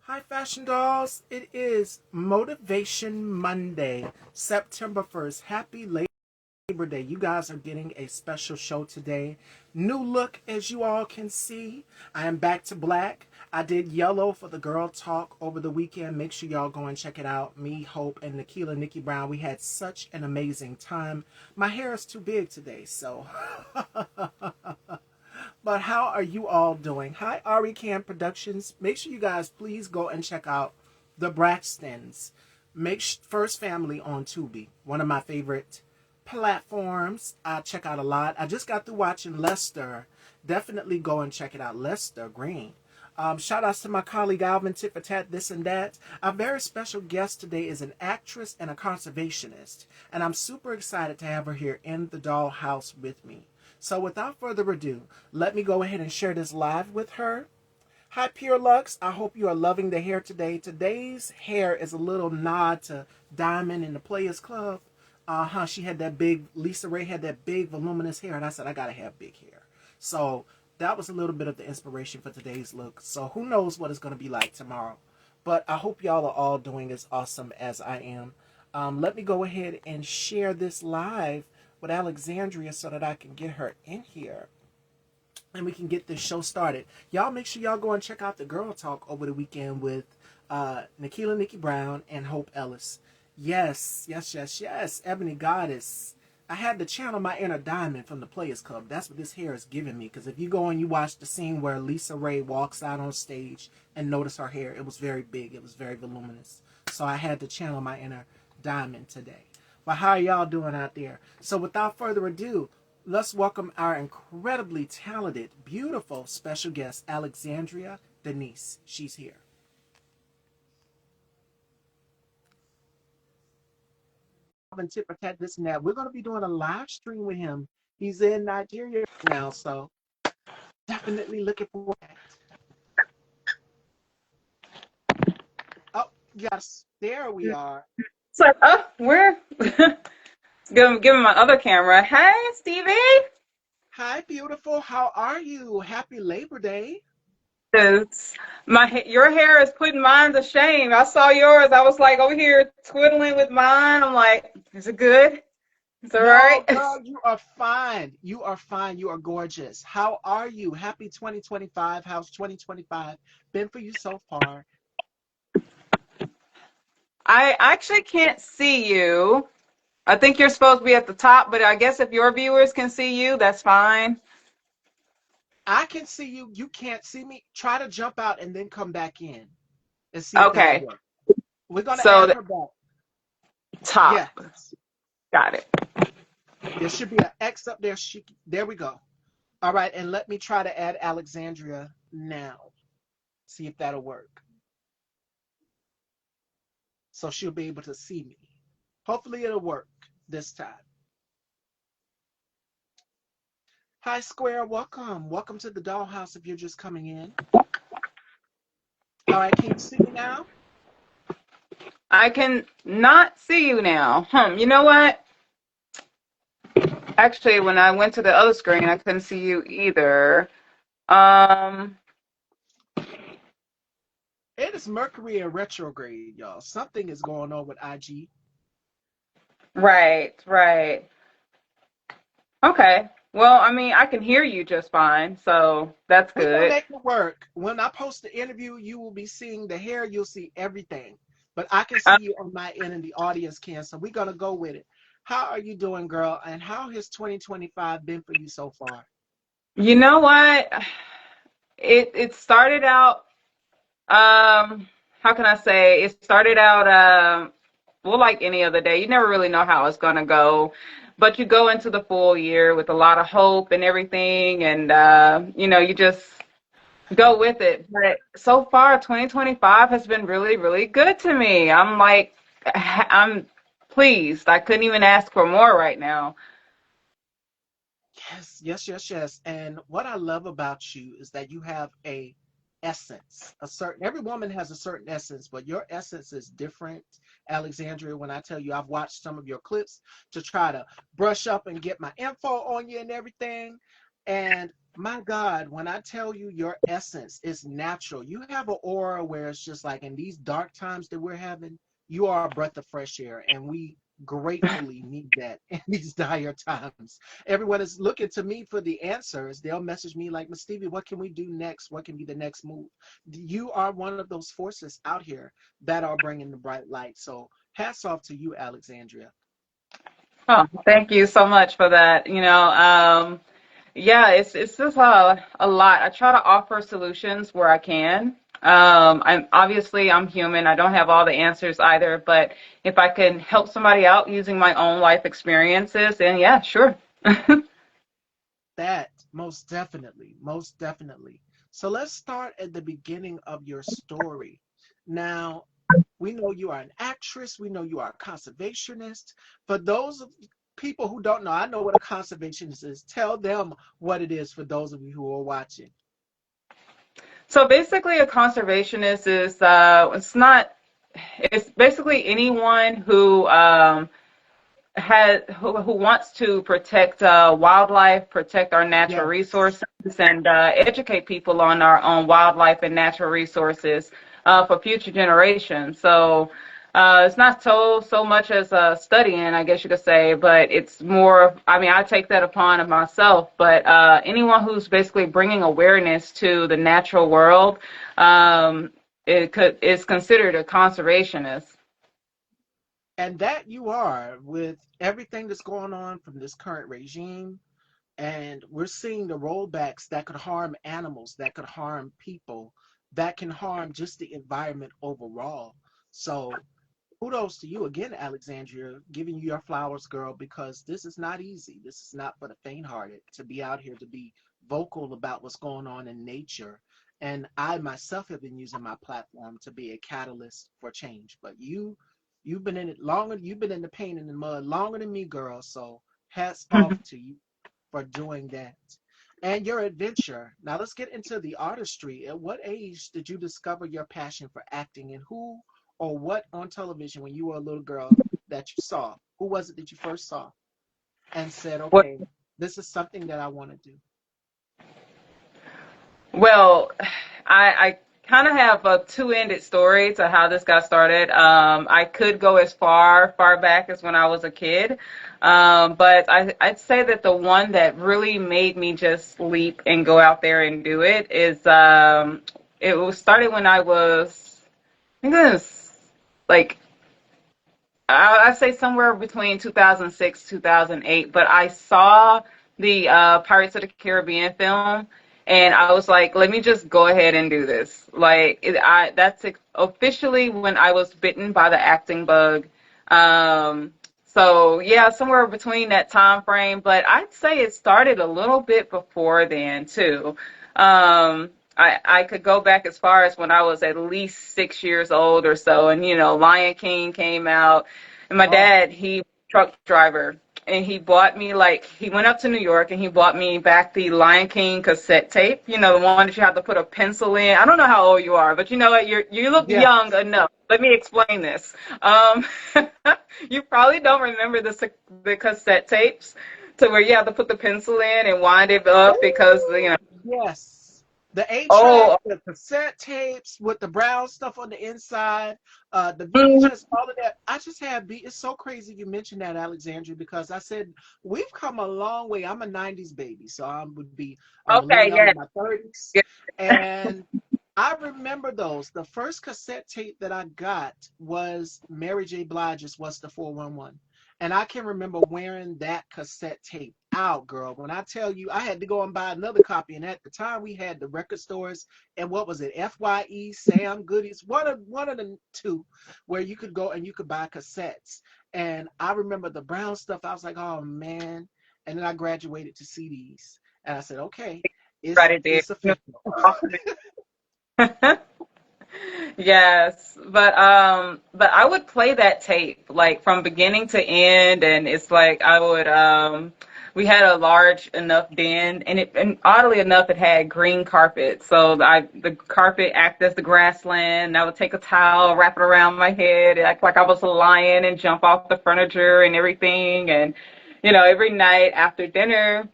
Hi, Fashion Dolls. It is Motivation Monday, September 1st. Happy Labor Day. You guys are getting a special show today. New look, as you all can see. I am back to black. I did yellow for the Girl Talk over the weekend. Make sure y'all go and check it out. Me, Hope, and Nikki Brown. We had such an amazing time. My hair is too big today, so... But how are you all doing? Hi, Ari Cam Productions. Make sure you guys please go and check out the Braxtons. First Family on Tubi, one of my favorite platforms. I check out a lot. I just got through watching Lester. Definitely go and check it out. Lester Green. Shout outs to my colleague Alvin Tit for Tat, this and that. Our very special guest today is an actress and a conservationist, and I'm super excited to have her here in the dollhouse with me. So without further ado, let me go ahead and share this live with her. Hi, Pure Lux. I hope you are loving the hair today. Today's hair is a little nod to Diamond in the Players Club. She had that big, Lisa Ray had that big voluminous hair, and I said, I gotta have big hair. So that was a little bit of the inspiration for today's look. So who knows what it's gonna be like tomorrow. But I hope y'all are all doing as awesome as I am. Let me go ahead and share this live with Alexandria so that I can get her in here and we can get this show started. Y'all make sure y'all go and check out the Girl Talk over the weekend with Nikki Brown and Hope Ellis. Yes. Ebony Goddess. I had to channel my inner diamond from the Players Club. That's what this hair is giving me. Because if you go and you watch the scene where Lisa Ray walks out on stage and notice her hair, it was very big. It was very voluminous. So I had to channel my inner diamond today. But how are y'all doing out there? So without further ado, let's welcome our incredibly talented, beautiful special guest, Alexandria Denise. She's here. And tip for tat, this and that. We're going to be doing a live stream with him. He's in Nigeria now, so definitely looking forward to that. Oh, yes, there we are. It's like, oh, where? Give him my other camera. Hey, Stevie. Hi, beautiful. How are you? Happy Labor Day. It's your hair is putting mine to shame. I saw yours. I was like over here twiddling with mine. I'm like, is it good? It's all No, right. girl, you are fine. You are fine. You are gorgeous. How are you? Happy 2025. How's 2025 been for you so far? I actually can't see you. I think you're supposed to be at the top, but I guess if your viewers can see you, that's fine. I can see you. You can't see me. Try to jump out and then come back in and see if that'll Okay. work. We're going to So add the her back. top. Yes. Got it. There should be an X up there. There we go. All right. And let me try to add Alexandria now. See if that'll work. So she'll be able to see me. Hopefully it'll work this time. Hi, Square. Welcome. Welcome to the dollhouse if you're just coming in. All right. Can you see me now? I can not see you now. You know what? Actually, when I went to the other screen, I couldn't see you either. It is Mercury in retrograde, y'all. Something is going on with IG. Right. Okay. Well, I mean, I can hear you just fine, so that's We're gonna good. make it work. When I post the interview, you will be seeing the hair, you'll see everything. But I can see Uh, you on my end and the audience can, so we're gonna go with it. How are you doing, girl? And how has 2025 been for you so far? you know what? It started out how can I say? It started out well, like any other day. You never really know how it's gonna go. But you go into the full year with a lot of hope and everything, and you just go with it. But so far, 2025 has been really, really good to me. I'm pleased. I couldn't even ask for more right now. Yes. And what I love about you is that you have a essence, every woman has a certain essence, but your essence is different, Alexandria. When I tell you, I've watched some of your clips to try to brush up and get my info on you and everything. And my God, when I tell you your essence is natural, you have an aura where it's just like in these dark times that we're having, you are a breath of fresh air. And we gratefully need that in these dire times. Everyone is looking to me for the answers. They'll message me like, Miss Stevie, what can we do next? What can be the next move? You are one of those forces out here that are bringing the bright light. So hats off to you, Alexandria. Oh, thank you so much for that. Yeah, it's just a lot. I try to offer solutions where I can. I'm human. I don't have all the answers either, but if I can help somebody out using my own life experiences, then yeah, sure. That most definitely, most definitely. So let's start at the beginning of your story. Now, we know you are an actress, we know you are a conservationist. For those of people who don't know, I know what a conservationist is. Tell them what it is for those of you who are watching. So basically, a conservationist is it's basically anyone who wants to protect wildlife, protect our natural Yes. resources, and educate people on our own wildlife and natural resources for future generations. So it's not so much as studying, I guess you could say, but it's more. I mean, I take that upon of myself. But anyone who's basically bringing awareness to the natural world, um, is considered a conservationist. And that you are with everything that's going on from this current regime. And we're seeing the rollbacks that could harm animals, that could harm people, that can harm just the environment overall. So kudos to you again, Alexandria, giving you your flowers, girl, because this is not easy. This is not for the faint-hearted to be out here to be vocal about what's going on in nature. And I myself have been using my platform to be a catalyst for change. But you've been in it longer. You've been in the pain and the mud longer than me, girl. So hats off to you for doing that. And your adventure. Now let's get into the artistry. At what age did you discover your passion for acting, and who or what on television when you were a little girl that you saw? Who was it that you first saw and said, okay, this is something that I want to do? Well, I kind of have a two-ended story to how this got started. I could go as far back as when I was a kid, but I'd say that the one that really made me just leap and go out there and do it is it was started when I think it was like I say somewhere between 2006 2008, but I saw the Pirates of the Caribbean film, and I was like, let me just go ahead and do this. That's officially when I was bitten by the acting bug. So yeah, somewhere between that time frame, but I'd say it started a little bit before then too. I could go back as far as when I was at least 6 years old or so, and Lion King came out, and my Oh, dad, he truck driver, and he went up to New York and he bought me back the Lion King cassette tape, the one that you have to put a pencil in. I don't know how old you are, but you know what, you look yes. young enough. Let me explain this. Um, you probably don't remember the cassette tapes to where you have to put the pencil in and wind it up because Ooh, yes. The 8 track, oh, the cassette tapes with the brown stuff on the inside, the mhm. VHS, all of that. I just had beat. It's so crazy you mentioned that, Alexandria, because I said we've come a long way. I'm a 90s baby, so I would be a Okay, millennial yeah, in my 30s. yeah. And I remember those. The first cassette tape that I got was Mary J. Blige's What's the 411. And I can remember wearing that cassette tape out, girl. When I tell you, I had to go and buy another copy. And at the time, we had the record stores, and what was it, FYE, Sam Goodies, one of the two, where you could go and you could buy cassettes. And I remember the brown stuff. I was like, oh man. And then I graduated to CDs, and I said, okay, it's Right there. it's official. Yes, but I would play that tape like from beginning to end, and it's like we had a large enough den, and oddly enough, it had green carpet, so the carpet acted as the grassland. And I would take a towel, wrap it around my head, act like I was a lion, and jump off the furniture and everything, and every night after dinner.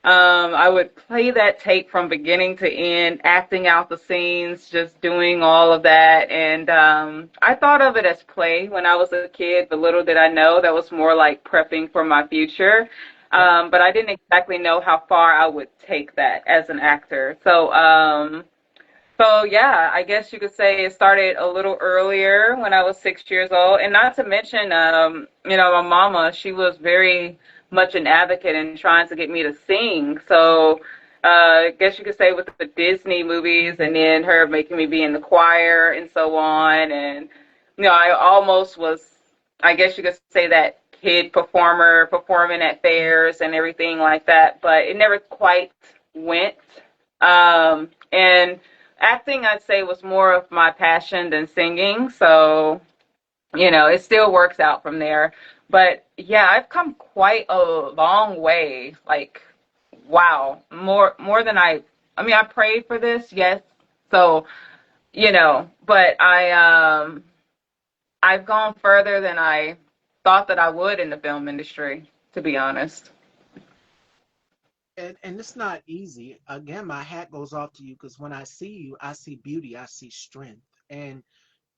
I would play that tape from beginning to end, acting out the scenes, just doing all of that. And I thought of it as play when I was a kid, but little did I know that was more like prepping for my future. Yep. But I didn't exactly know how far I would take that as an actor. So yeah, I guess you could say it started a little earlier when I was 6 years old, and not to mention, my mama, she was very much an advocate in trying to get me to sing. So I guess you could say with the Disney movies, and then her making me be in the choir and so on, and I almost was, I guess you could say that kid performer performing at fairs and everything like that, but it never quite went. And acting, I'd say, was more of my passion than singing. So, it still works out from there. But yeah, I've come quite a long way. Like, wow, more than I prayed for this, yes. So, but I've gone further than I thought that I would in the film industry, to be honest. And it's not easy. Again, my hat goes off to you because when I see you, I see beauty, I see strength. And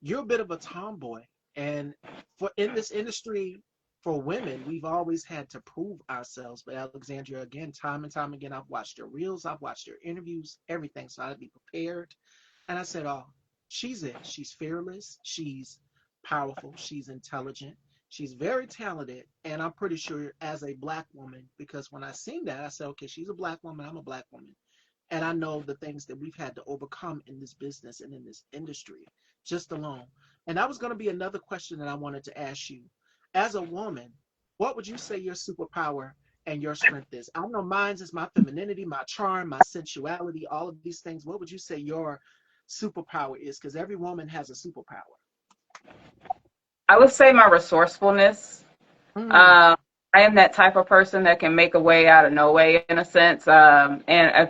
you're a bit of a tomboy. And for in this industry, for women, we've always had to prove ourselves. But Alexandria, again, time and time again, I've watched her reels, I've watched her interviews, everything. So I'd be prepared. And I said, oh, she's it. She's fearless. She's powerful. She's intelligent. She's very talented. And I'm pretty sure as a black woman, because when I seen that, I said, okay, she's a black woman. I'm a black woman. And I know the things that we've had to overcome in this business and in this industry just alone. And that was going to be another question that I wanted to ask you. As a woman, what would you say your superpower and your strength is? I know mine's is my femininity, my charm, my sensuality, all of these things. What would you say your superpower is? Because every woman has a superpower. I would say my resourcefulness. Mm, Um, I am that type of person that can make a way out of no way, in a sense. And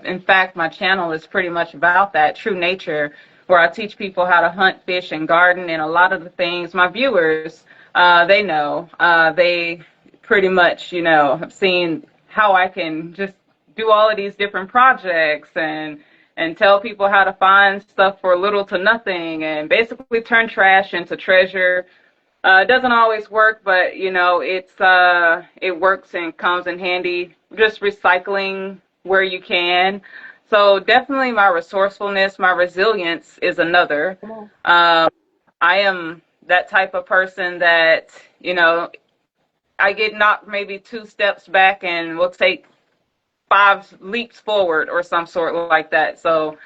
in fact, my channel is pretty much about that true nature, where I teach people how to hunt, fish, and garden. And a lot of the things my viewers, they know. They pretty much, have seen how I can just do all of these different projects and tell people how to find stuff for little to nothing and basically turn trash into treasure. It doesn't always work, but it works and comes in handy. Just recycling where you can. So definitely my resourcefulness, my resilience is another. come on. Um, I am that type of person that I get knocked maybe two steps back and will take five leaps forward or some sort like that. So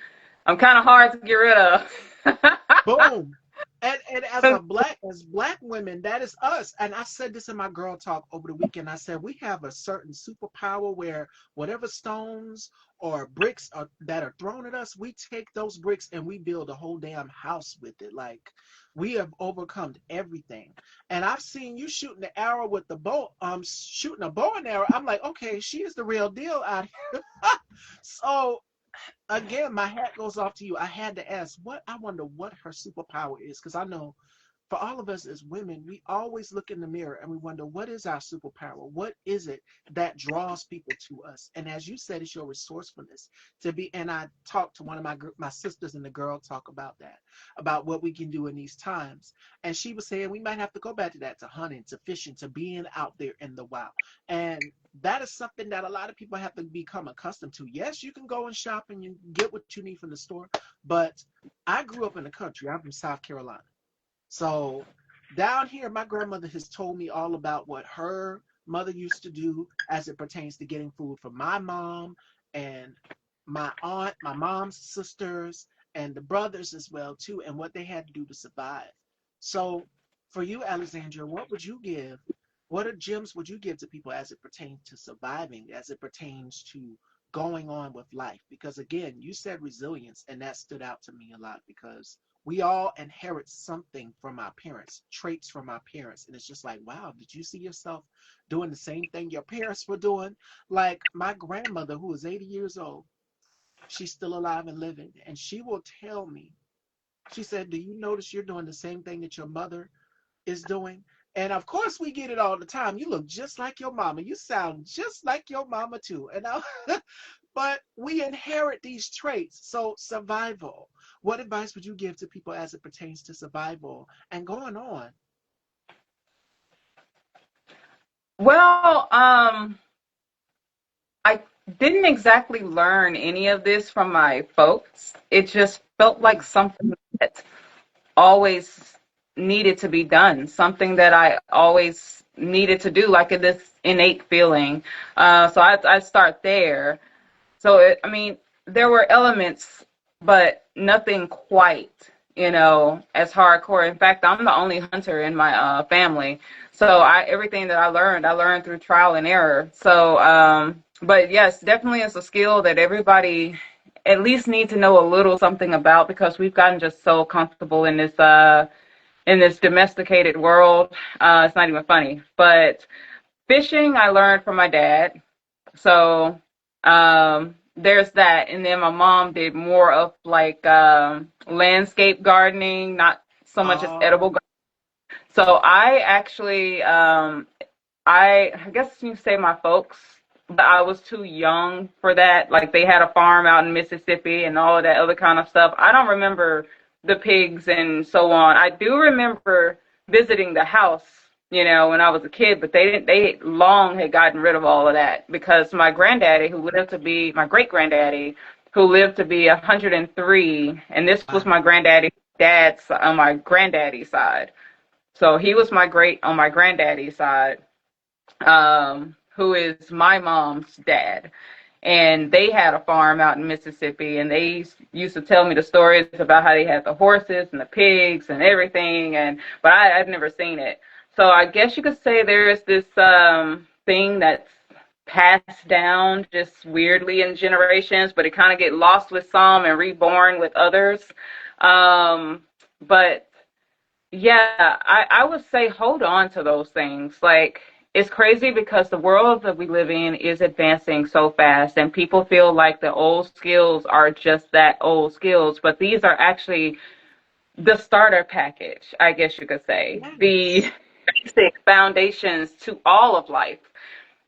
I'm kind of hard to get rid of. Boom. And as black women, that is us. And I said this in my girl talk over the weekend. I said we have a certain superpower where whatever stones or bricks that are thrown at us, we take those bricks and we build a whole damn house with it. Like we have overcome everything. And I've seen you shooting the arrow with the bow, shooting a bow and arrow. I'm like, okay, she is the real deal out here. So again, my hat goes off to you. I had to ask what I wonder what her superpower is because I know for all of us as women, we always look in the mirror and we wonder what is our superpower? What is it that draws people to us? And as you said, it's your resourcefulness to be. And I talked to one of my sisters in the girl talk about that, about what we can do in these times. And she was saying we might have to go back to that, to hunting, to fishing, to being out there in the wild. And that is something that a lot of people have to become accustomed to. Yes, you can go and shop and you get what you need from the store, but I grew up in the country. I'm from South Carolina. So down here, my grandmother has told me all about what her mother used to do as it pertains to getting food for my mom and my aunt, my mom's sisters, and the brothers as well too, and what they had to do to survive. So for you, Alexandra, what would you give? What are gems would you give to people as it pertains to surviving, as it pertains to going on with life? Because again, you said resilience, and that stood out to me a lot because we all inherit something from our parents, traits from our parents. And it's just like, wow, did you see yourself doing the same thing your parents were doing? Like my grandmother, who is 80 years old, she's still alive and living. And she will tell me, she said, do you notice you're doing the same thing that your mother is doing? And of course, we get it all the time. You look just like your mama. You sound just like your mama too. And but we inherit these traits. So survival. What advice would you give to people as it pertains to survival and going on? Well, I didn't exactly learn any of this from my folks. It just felt like Mm. something that always needed to be done, something that I always needed to do, like this innate feeling. So I start there. So I mean, there were elements, but nothing quite, as hardcore. In fact, I'm the only hunter in my family, so everything that I learned through trial and error. So, but yes, definitely it's a skill that everybody at least need to know a little something about because we've gotten just so comfortable in this domesticated world. It's not even funny. But fishing, I learned from my dad. So there's that. And then my mom did more of like landscape gardening, not so much as edible. Oh, So I actually I guess you say my folks, but I was too young for that. Like they had a farm out in Mississippi and all of that other kind of stuff. I don't remember the pigs and so on. I do remember visiting the house, when I was a kid, but they long had gotten rid of all of that because my granddaddy, who lived to be my great granddaddy, who lived to be 103, and this was wow. my granddaddy dad's on my granddaddy's side. So he was my great on my granddaddy's side, who is my mom's dad. And they had a farm out in Mississippi, and they used to tell me the stories about how they had the horses and the pigs and everything. But I've never seen it. So I guess you could say there is this thing that's passed down just weirdly in generations, but it kind of get lost with some and reborn with others. But yeah, I would say hold on to those things. Like, it's crazy because the world that we live in is advancing so fast, and people feel like the old skills are just that old skills, but these are actually the starter package, I guess you could say, the Yes. basic foundations to all of life.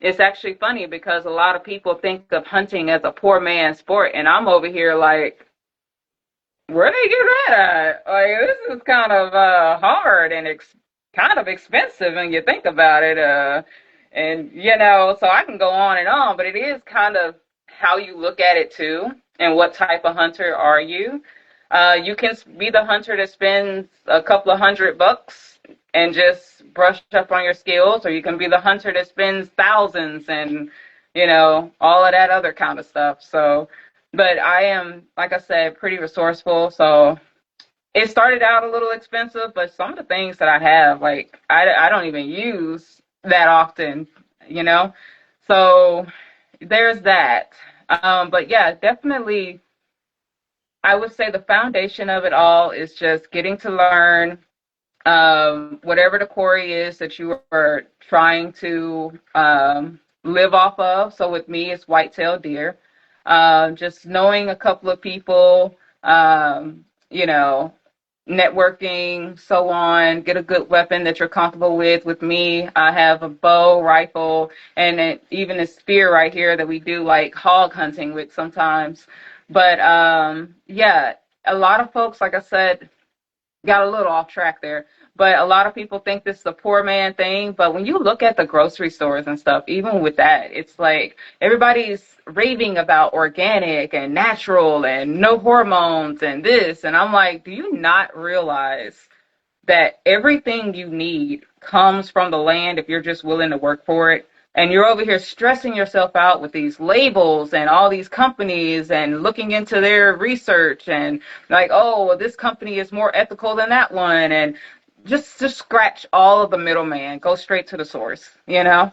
It's actually funny because a lot of people think of hunting as a poor man's sport, and I'm over here like, where they get that at? Like this is kind of hard and kind of expensive when you think about it. And so I can go on and on, but it is kind of how you look at it too, and what type of hunter are you? You can be the hunter that spends a couple of $100 and just brush up on your skills, or you can be the hunter that spends thousands and all of that other kind of stuff. So but I am, like I said, pretty resourceful. So it started out a little expensive, but some of the things that I have, like, I don't even use that often, you know? So there's that. But yeah, definitely, I would say the foundation of it all is just getting to learn whatever the quarry is that you are trying to live off of. So with me, it's white-tailed deer. Just knowing a couple of people, you know, networking, so on. Get a good weapon that you're comfortable with. With me, I have a bow, rifle, and even a spear right here that we do like hog hunting with sometimes. But yeah, a lot of folks, like I said, got a little off track there. But a lot of people think this is a poor man thing. But when you look at the grocery stores and stuff, even with that, it's like everybody's raving about organic and natural and no hormones and this. And I'm like, do you not realize that everything you need comes from the land if you're just willing to work for it? And you're over here stressing yourself out with these labels and all these companies and looking into their research and like, oh, well, this company is more ethical than that one. And just scratch all of the middleman, go straight to the source, you know?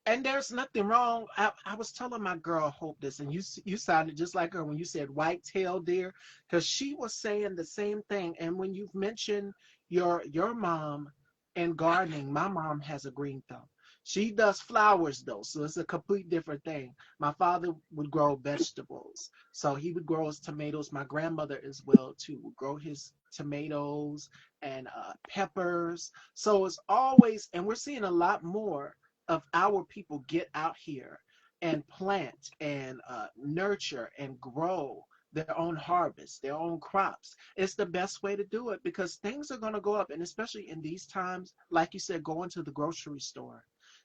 And there's nothing wrong. I was telling my girl Hope this, and you sounded just like her when you said white-tailed deer, because she was saying the same thing. And when you've mentioned your mom and gardening, my mom has a green thumb. She does flowers though, so it's a complete different thing. My father would grow vegetables, so he would grow his tomatoes. My grandmother as well too would grow his tomatoes and peppers. So it's always, and we're seeing a lot more of our people get out here and plant and nurture and grow their own harvest, their own crops. It's the best way to do it because things are going to go up. And especially in these times, like you said, going to the grocery store.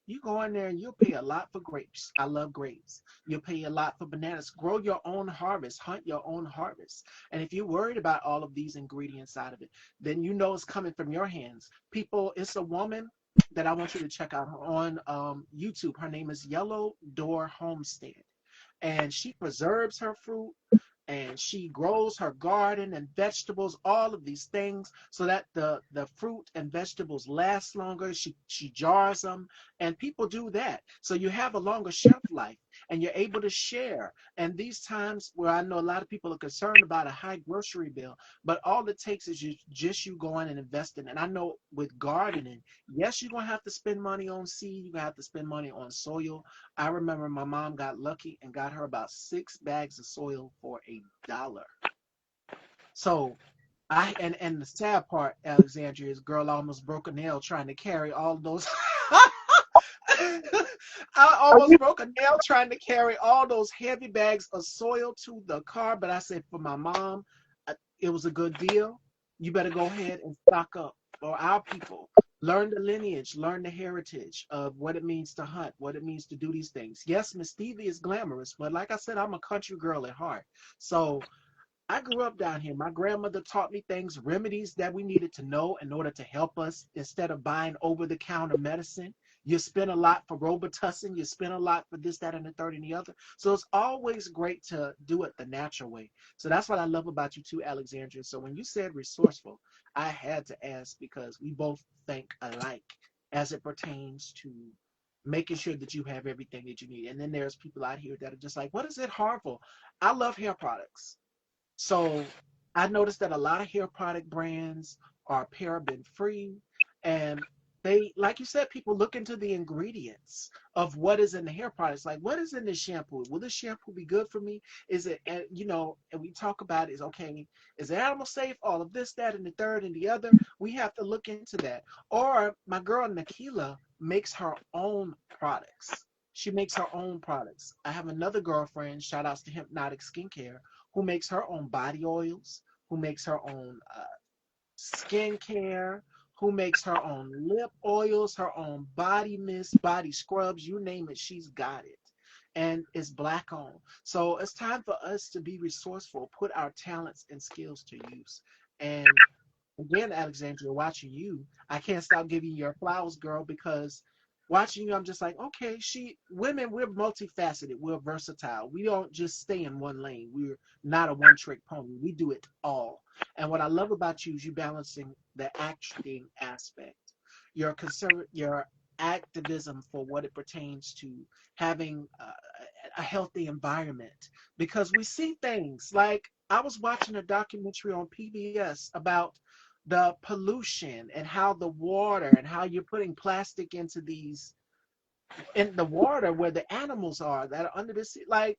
You go in there and you'll pay a lot for grapes. I love grapes. You'll pay a lot for bananas. Grow your own harvest, hunt your own harvest. And if you're worried about all of these ingredients out of it, then you know it's coming from your hands. People, it's a woman that I want you to check out on YouTube. Her name is Yellow Door Homestead, and she preserves her fruit and she grows her garden and vegetables, all of these things, so that the fruit and vegetables last longer. She jars them, and people do that, so you have a longer shelf life, and you're able to share. And these times where I know a lot of people are concerned about a high grocery bill, but all it takes is you going and investing. And I know with gardening, yes, you're gonna have to spend money on seed, you're gonna have to spend money on soil. I remember my mom got lucky and got her about 6 bags of soil for $1. So and the sad part, Alexandria, is girl almost broke a nail trying to carry all those. I almost broke a nail trying to carry all those heavy bags of soil to the car, but I said for my mom, it was a good deal. You better go ahead and stock up for our people. Learn the lineage, learn the heritage of what it means to hunt, what it means to do these things. Yes, Miss Stevie is glamorous, but like I said, I'm a country girl at heart. So I grew up down here. My grandmother taught me things, remedies that we needed to know in order to help us instead of buying over the counter medicine. You spend a lot for Robitussin, you spend a lot for this, that, and the third and the other. So it's always great to do it the natural way. So that's what I love about you too, Alexandria. So when you said resourceful, I had to ask because we both think alike as it pertains to making sure that you have everything that you need. And then there's people out here that are just like, what is it harmful? I love hair products. So I noticed that a lot of hair product brands are paraben free, and they, like you said, people look into the ingredients of what is in the hair products. Like, what is in this shampoo? Will this shampoo be good for me? Is it, and we talk about is okay, is it animal safe? All of this, that, and the third and the other. We have to look into that. Or my girl Nikila makes her own products. She makes her own products. I have another girlfriend, shout outs to Hypnotic Skincare, who makes her own body oils, who makes her own skincare, who makes her own lip oils, her own body mist, body scrubs, you name it, she's got it. And it's black owned. So it's time for us to be resourceful, put our talents and skills to use. And again, Alexandria, watching you, I can't stop giving you your flowers, girl, because watching you, I'm just like, okay, women, we're multifaceted, we're versatile. We don't just stay in one lane. We're not a one-trick pony. We do it all. And what I love about you is you balancing the acting aspect, your activism for what it pertains to having a healthy environment. Because we see things like I was watching a documentary on PBS about the pollution and how the water and how you're putting plastic into these in the water where the animals are that are under the sea, like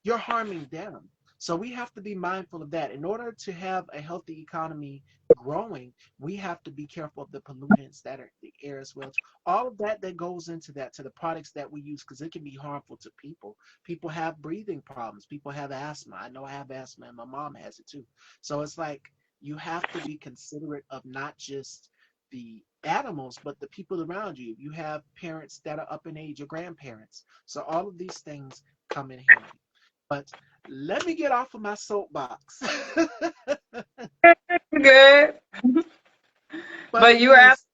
you're harming them. So we have to be mindful of that. In order to have a healthy economy growing, we have to be careful of the pollutants that are in the air as well. All of that that goes into that, to the products that we use, because it can be harmful to people. People have breathing problems. People have asthma. I know I have asthma, and my mom has it too. So it's like you have to be considerate of not just the animals, but the people around you. You have parents that are up in age or grandparents. So all of these things come in handy. But let me get off of my soapbox. Good. But But you were yes,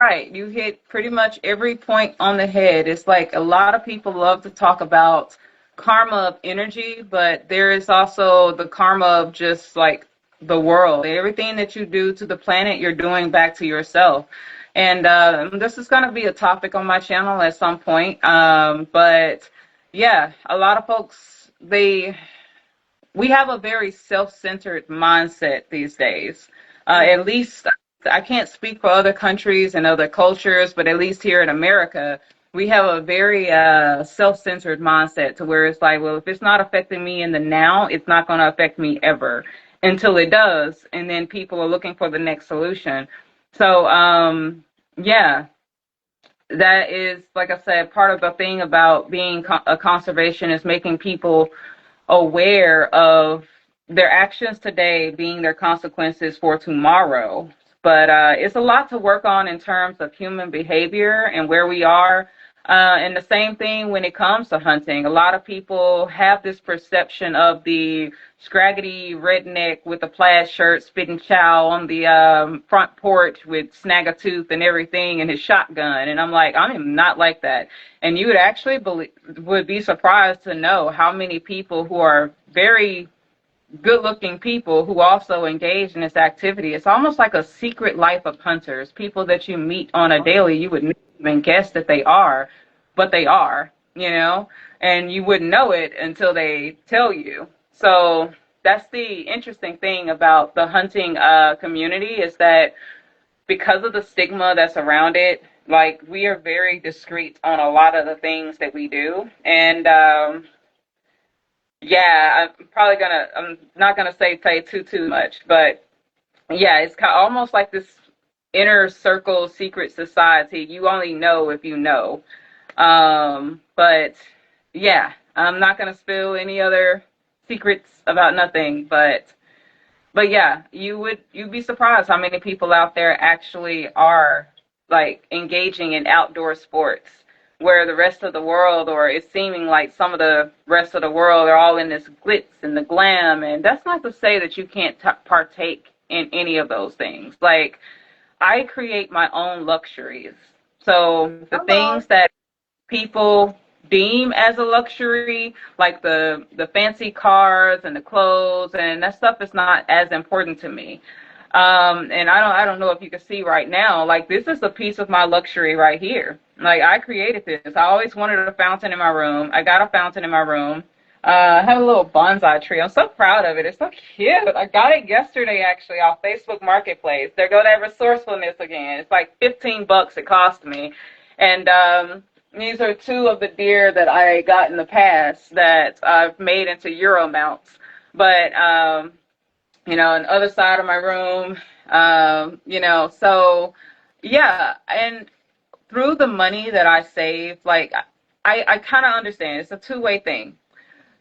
right. You hit pretty much every point on the head. It's like a lot of people love to talk about karma of energy, but there is also the karma of just like the world. Everything that you do to the planet, you're doing back to yourself. And this is going to be a topic on my channel at some point. But yeah, a lot of folks, we have a very self-centered mindset these days. mm, At least I can't speak for other countries and other cultures, but at least here in America, We have a very self-centered mindset to where it's like, well, if it's not affecting me in the now, it's not going to affect me ever until it does, and then people are looking for the next solution. So, yeah, that is, like I said, part of the thing about being a conservation is making people aware of their actions today being their consequences for tomorrow. But it's a lot to work on in terms of human behavior and where we are. And the same thing when it comes to hunting. A lot of people have this perception of the scraggly redneck with a plaid shirt spitting chow on the front porch with snag a tooth and everything and his shotgun. And I'm like, I am not like that. And you would actually would be surprised to know how many people who are very good looking people who also engage in this activity. It's almost like a secret life of hunters, people that you meet on a Oh yeah. daily. You would never even guess that they are, but they are, and you wouldn't know it until they tell you. So that's the interesting thing about the hunting community is that because of the stigma that's around it, like we are very discreet on a lot of the things that we do. And yeah, I'm not gonna say too much, but yeah, it's almost like this inner circle secret society. You only know if you know. But yeah, I'm not gonna spill any other secrets about nothing, but yeah, you'd be surprised how many people out there actually are like engaging in outdoor sports where the rest of the world, or it's seeming like some of the rest of the world are all in this glitz and the glam. And that's not to say that you can't partake in any of those things. Like I create my own luxuries. So the Come things on. that people deem as a luxury, like the fancy cars and the clothes and that stuff is not as important to me. And I don't know if you can see right now, like this is a piece of my luxury right here. Like I created this. I always wanted a fountain in my room. I got a fountain in my room. I have a little bonsai tree. I'm so proud of it. It's so cute. I got it yesterday actually off Facebook Marketplace. There go that resourcefulness again. It's like $15 it cost me. And these are two of the deer that I got in the past that I've made into Euro mounts. But on the other side of my room, so yeah, and through the money that I save, like I kind of understand it's a two-way thing.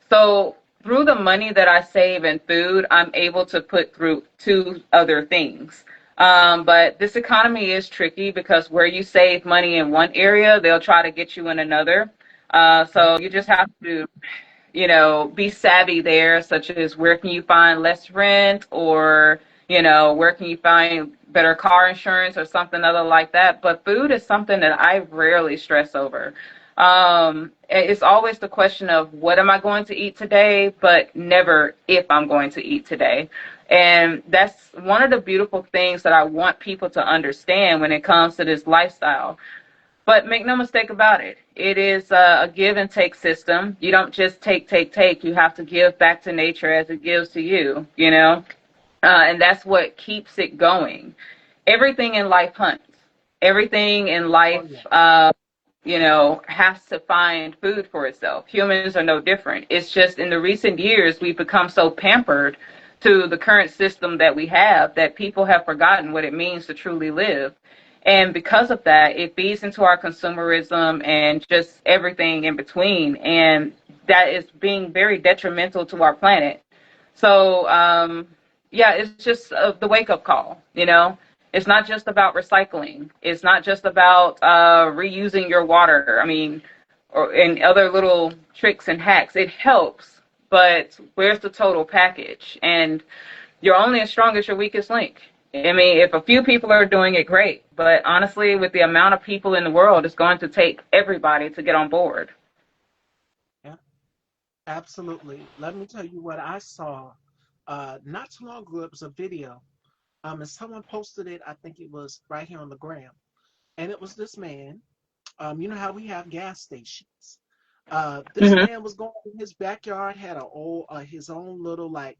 So through the money that I save in food, I'm able to put through two other things. But this economy is tricky because where you save money in one area, they'll try to get you in another. So you just have to, be savvy there, such as where can you find less rent or, where can you find better car insurance or something other like that. But food is something that I rarely stress over. It's always the question of what am I going to eat today, but never if I'm going to eat today. And that's one of the beautiful things that I want people to understand when it comes to this lifestyle. But make no mistake about it, it is a give and take system. You don't just take. You have to give back to nature as it gives to you. And that's what keeps it going. Everything in life hunts. Everything in Oh life, yeah. has to find food for itself. Humans are no different. It's just in the recent years, we've become so pampered to the current system that we have that people have forgotten what it means to truly live. And because of that, it feeds into our consumerism and just everything in between. And that is being very detrimental to our planet. So, yeah, it's just the wake up call. It's not just about recycling. It's not just about reusing your water. I mean, and other little tricks and hacks. It helps, but where's the total package? And you're only as strong as your weakest link. I mean, if a few people are doing it, great. But honestly, with the amount of people in the world, it's going to take everybody to get on board. Yeah. Absolutely. Let me tell you what I saw. Not too long ago, it was a video. And someone posted it. I think it was right here on the gram, and it was this man. You know how we have gas stations. This Hmm. man was going in his backyard, had his own little like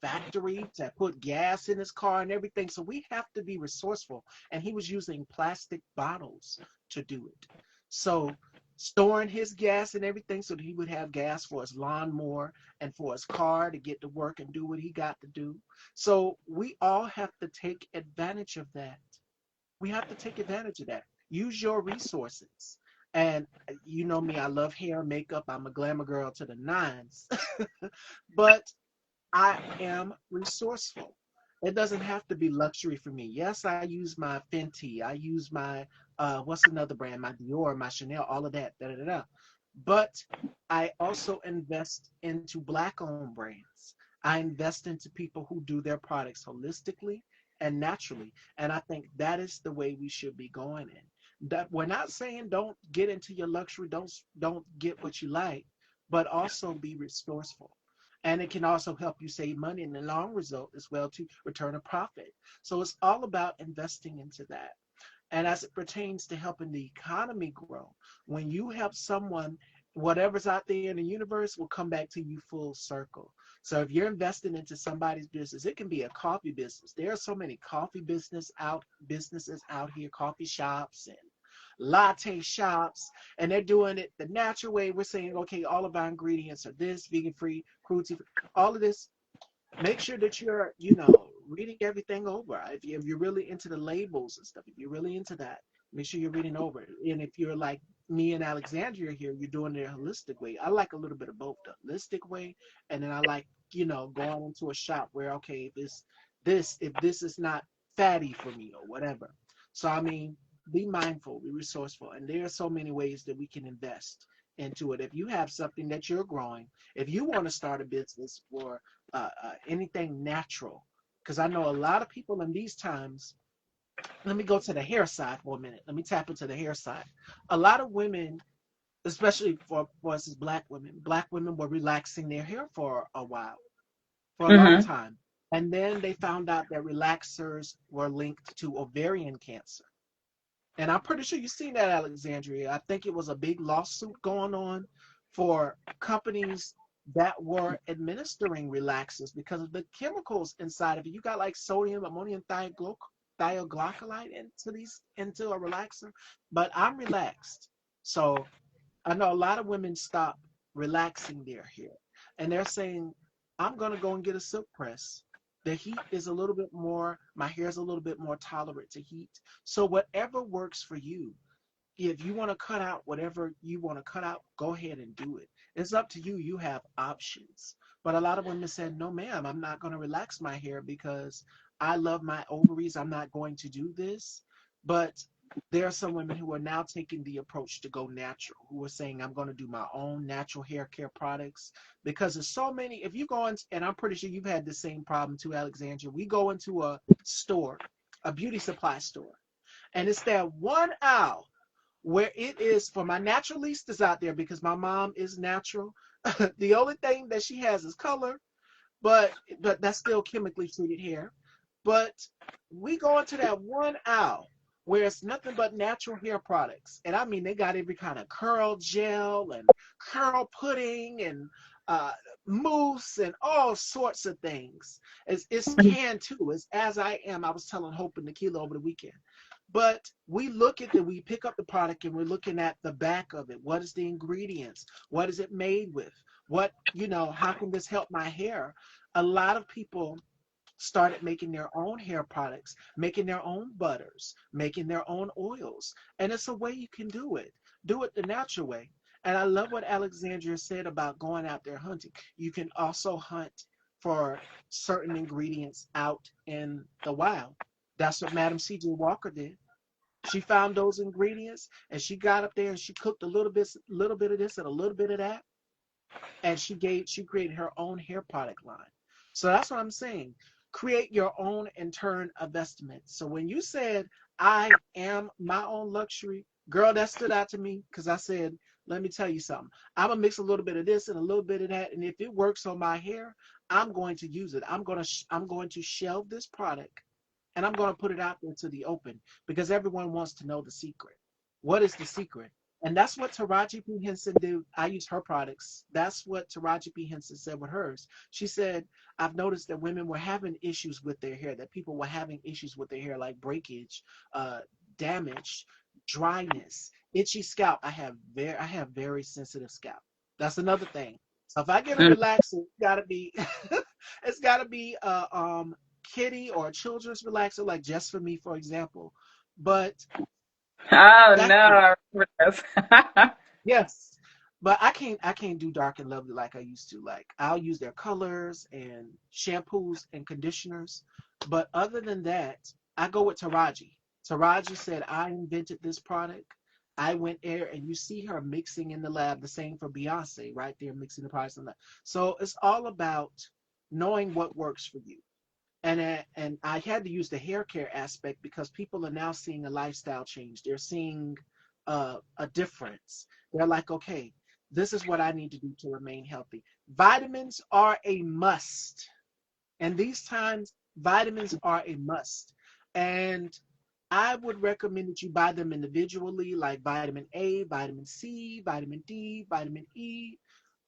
factory to put gas in his car and everything. So we have to be resourceful. And he was using plastic bottles to do it. So storing his gas and everything so that he would have gas for his lawnmower and for his car to get to work and do what he got to do. So we all have to take advantage of that. We have to take advantage of that. Use your resources. And you know me, I love hair and makeup. I'm a glamour girl to the nines. But I am resourceful. It doesn't have to be luxury for me. Yes, I use my Fenty. I use my what's another brand? My Dior, my Chanel, all of that. Da, da, da, da. But I also invest into black owned brands. I invest into people who do their products holistically and naturally. And I think that is the way we should be going in. That we're not saying don't get into your luxury, don't get what you like, but also be resourceful. And it can also help you save money in the long result as well to return a profit. So it's all about investing into that. And as it pertains to helping the economy grow, when you help someone, whatever's out there in the universe will come back to you full circle. So if you're investing into somebody's business, it can be a coffee business. There are so many coffee businesses out here, coffee shops and latte shops, and they're doing it the natural way. We're saying, okay, all of our ingredients are this, vegan free, cruelty free, all of this. Make sure that you're, reading everything over. If you're really into the labels and stuff, if you're really into that, make sure you're reading over it. And if you're like me and Alexandria here, you're doing it a holistic way. I like a little bit of both, the holistic way, and then I like, going into a shop where, okay, if this is not fatty for me or whatever. So I mean, be mindful, be resourceful, and there are so many ways that we can invest into it. If you have something that you're growing, if you want to start a business for anything natural, because I know a lot of people in these times. Let me go to the hair side for a minute. Let me tap into the hair side. A lot of women, especially for us as black women were relaxing their hair for a while, for a long Mm-hmm. time. And then they found out that relaxers were linked to ovarian cancer. And I'm pretty sure you've seen that, Alexandria. I think it was a big lawsuit going on for companies that were administering relaxers because of the chemicals inside of it. You got like sodium, ammonium thioglycolide into a relaxer, but I'm relaxed. So I know a lot of women stop relaxing their hair and they're saying, I'm going to go and get a silk press. The heat is a little bit more, my hair is a little bit more tolerant to heat. So, whatever works for you, if you want to cut out whatever you want to cut out, go ahead and do it. It's up to you. You have options. But a lot of women said, no, ma'am, I'm not going to relax my hair because I love my ovaries. I'm not going to do this. But there are some women who are now taking the approach to go natural, who are saying, I'm going to do my own natural hair care products because there's so many. If you go in, and I'm pretty sure you've had the same problem too, Alexandria. We go into a store, a beauty supply store, and it's that one aisle where it is for my naturalistas out there because my mom is natural. The only thing that she has is color, but that's still chemically treated hair. But we go into that one aisle where it's nothing but natural hair products, and I mean they got every kind of curl gel and curl pudding and uh, mousse and all sorts of things. It's canned too. It's as I am. I was telling Hope and Nikila over the weekend. But we pick up the product and we're looking at the back of it. What is the ingredients? What is it made with? How can this help my hair? A lot of people started making their own hair products, making their own butters, making their own oils. And it's a way you can do it. Do it the natural way. And I love what Alexandria said about going out there hunting. You can also hunt for certain ingredients out in the wild. That's what Madam C.J. Walker did. She found those ingredients and she got up there and she cooked a little bit of this and a little bit of that, and she created her own hair product line. So that's what I'm saying. Create your own and turn investment. So when you said I am my own luxury, girl, that stood out to me because I said, let me tell you something. I'm gonna mix a little bit of this and a little bit of that, and if it works on my hair, I'm going to use it. I'm going to shelve this product and I'm going to put it out there to the open because everyone wants to know the secret. What is the secret? And that's what Taraji P. Henson did. I use her products. That's what Taraji P. Henson said with hers. She said, I've noticed that women were having issues with their hair, that people were having issues with their hair, like breakage, damage. dryness, itchy scalp. I have very sensitive scalp. That's another thing. So if I get a Mm. relaxer, it's gotta be it's gotta be a kitty or a children's relaxer, like just for me, for example. But Oh no, that's it. I remember this. Yes. But I can't do dark and lovely like I used to. Like I'll use their colors and shampoos and conditioners. But other than that, I go with Taraji. Taraji said I invented this product. I went there and you see her mixing in the lab. The same for Beyonce, right there mixing the products in the lab. So it's all about knowing what works for you. And I had to use the hair care aspect because people are now seeing a lifestyle change. They're seeing a difference. They're like, okay, this is what I need to do to remain healthy. Vitamins are a must, and these times vitamins are a must. And I would recommend that you buy them individually, like vitamin A, vitamin C, vitamin D, vitamin E.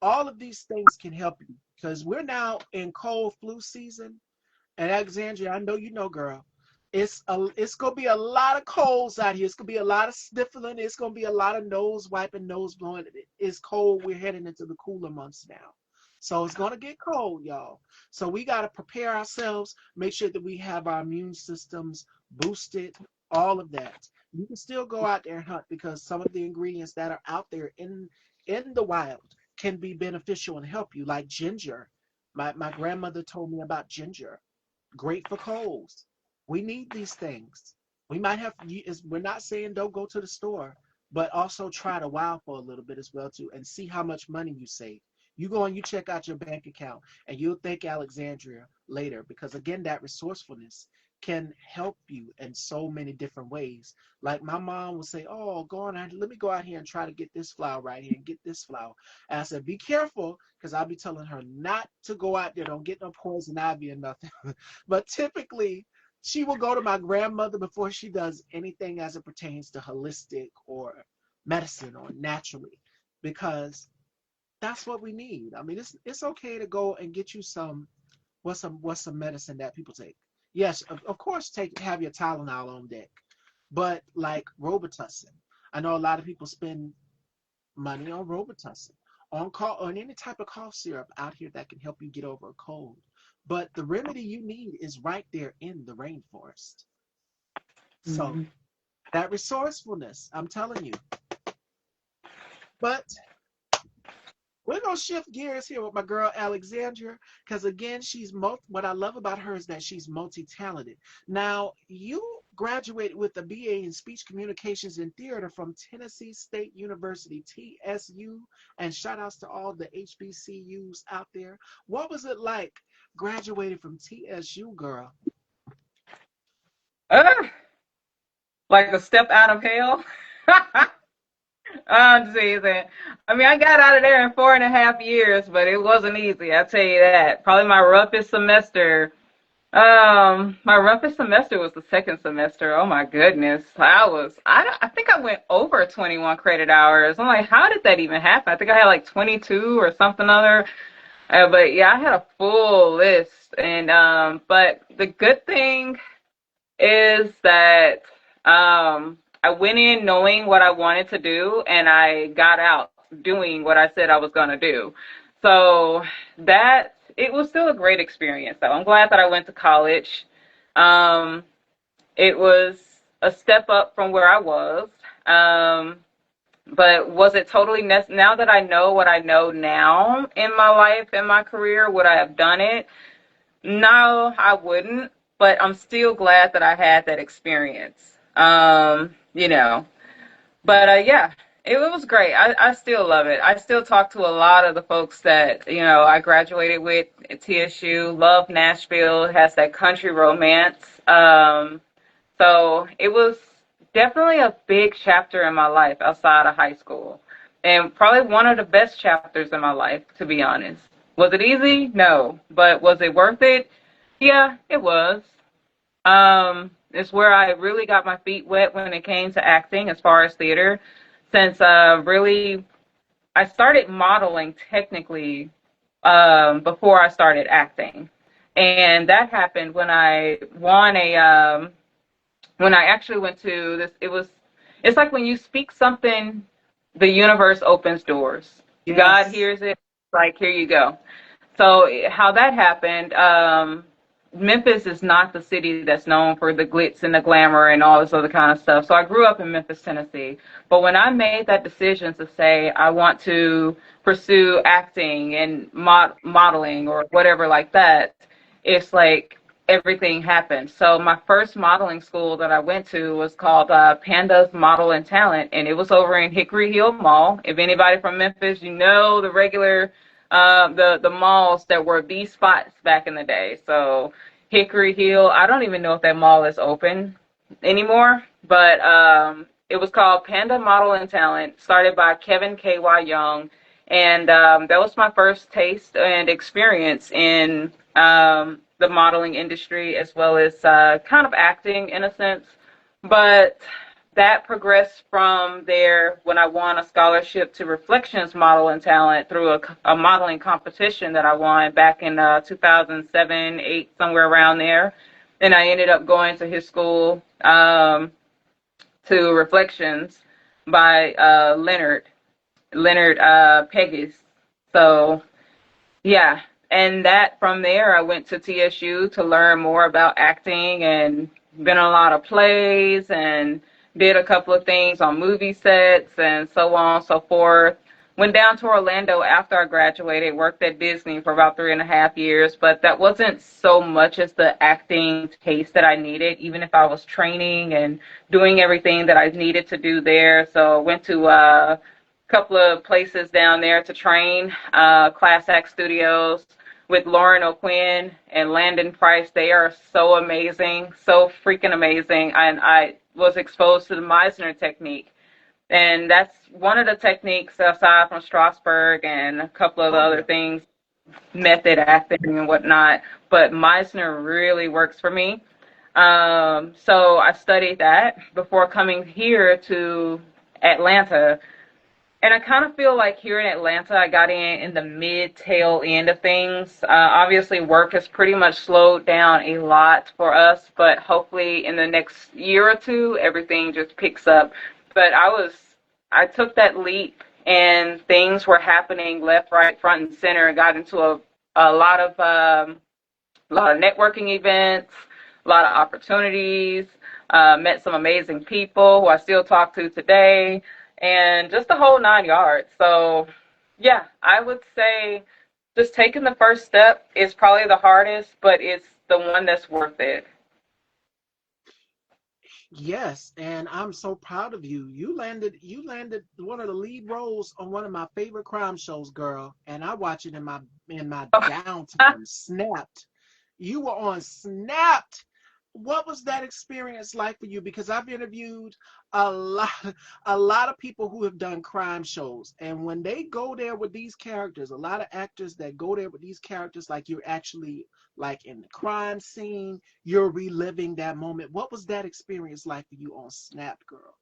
All of these things can help you because we're now in cold flu season. And Alexandria, I know you know, girl. It's gonna be a lot of colds out here. It's gonna be a lot of sniffling. It's gonna be a lot of nose wiping, nose blowing. It's cold. We're heading into the cooler months now. So it's gonna get cold, y'all. So we gotta prepare ourselves, make sure that we have our immune systems boosted, all of that. You can still go out there and hunt because some of the ingredients that are out there in the wild can be beneficial and help you, like ginger. My grandmother told me about ginger, great for colds. We need these things. We might have. We're not saying don't go to the store, but also try to wow for a little bit as well too, and see how much money you save. You go and you check out your bank account, and you'll thank Alexandria later because again, that resourcefulness can help you in so many different ways. Like my mom would say, "Oh, go on, let me go out here and try to get this flower right here and get this flower." And I said, "Be careful," because I'll be telling her not to go out there. Don't get no poison ivy or nothing. But typically, she will go to my grandmother before she does anything as it pertains to holistic or medicine or naturally, because that's what we need. I mean, it's okay to go and get you some medicine that people take. Yes, of course, have your Tylenol on deck, but like Robitussin, I know a lot of people spend money on Robitussin, on any type of cough syrup out here that can help you get over a cold. But the remedy you need is right there in the rainforest. So Mhm. that resourcefulness, I'm telling you. But we're gonna shift gears here with my girl Alexandria, because again, what I love about her is that she's multi-talented. Now, you graduated with a BA in Speech Communications and Theater from Tennessee State University, TSU, and shout outs to all the HBCUs out there. What was it like graduating from TSU, girl? Ugh, like a step out of hell. I'm teasing. I mean, I got out of there in 4.5 years, but it wasn't easy. I tell you that. Probably my roughest semester. My roughest semester was the second semester. Oh my goodness. I think I went over 21 credit hours. I'm like, how did that even happen? I think I had like 22 or something other. But yeah, I had a full list. And, but the good thing is that I went in knowing what I wanted to do, and I got out doing what I said I was going to do. So that it was still a great experience, though. I'm glad that I went to college. Um, it was a step up from where I was. Um, but was it totally necessary? Now that I know what I know now in my life and my career, would I have done it? No, I wouldn't, but I'm still glad that I had that experience. You know, but yeah, it was great. I still love it. I still talk to a lot of the folks that, I graduated with at TSU, love Nashville, it has that country romance. So it was definitely a big chapter in my life outside of high school. And probably one of the best chapters in my life, to be honest. Was it easy? No. But was it worth it? Yeah, it was. It's where I really got my feet wet when it came to acting as far as theater. Since really, I started modeling technically before I started acting. And that happened when I won when I actually went to this. it's like when you speak something, the universe opens doors. God Yes. hears it, like, here you go. So how that happened, Memphis is not the city that's known for the glitz and the glamour and all this other kind of stuff. So I grew up in Memphis, Tennessee. But when I made that decision to say I want to pursue acting and modeling or whatever like that, it's like everything happened. So my first modeling school that I went to was called Panda's Model and Talent, and it was over in Hickory Hill Mall. If anybody from Memphis, you know the regular the malls that were B spots back in the day. So Hickory Hill, I don't even know if that mall is open anymore, but it was called Panda Model and Talent, started by Kevin K.Y. Young, and that was my first taste and experience in the modeling industry as well as kind of acting in a sense. But that progressed from there when I won a scholarship to Reflections Model and Talent through a modeling competition that I won back in 2007, 8, somewhere around there. And I ended up going to his school to Reflections by Leonard Peggis. So yeah, and that from there I went to TSU to learn more about acting and been on a lot of plays and did a couple of things on movie sets and so on and so forth. Went down to Orlando after I graduated, worked at Disney for about 3.5 years, but that wasn't so much as the acting taste that I needed, even if I was training and doing everything that I needed to do there. So I went to couple of places down there to train, Class Act Studios with Lauren O'Quinn and Landon Price. They are so amazing, so freaking amazing. And I was exposed to the Meisner technique. And that's one of the techniques aside from Strasberg and a couple of the Oh other yeah. things, method acting and whatnot. But Meisner really works for me. So I studied that before coming here to Atlanta, and I kind of feel like here in Atlanta, I got in the mid tail end of things. Obviously, work has pretty much slowed down a lot for us, but hopefully in the next year or two, everything just picks up. But I took that leap and things were happening left, right, front, and center, and got into a lot of networking events, a lot of opportunities, met some amazing people who I still talk to today, and just the whole 9 yards. So, yeah, I would say just taking the first step is probably the hardest, but it's the one that's worth it. Yes, and I'm so proud of you. You landed one of the lead roles on one of my favorite crime shows, girl. And I watch it in my downtime. Snapped. You were on Snapped. What was that experience like for you? Because I've interviewed a lot a lot of people who have done crime shows, and when they go there with these characters, a lot of actors that go there with these characters, like you're actually like in the crime scene, you're reliving that moment. What was that experience like for you on Snap, girl?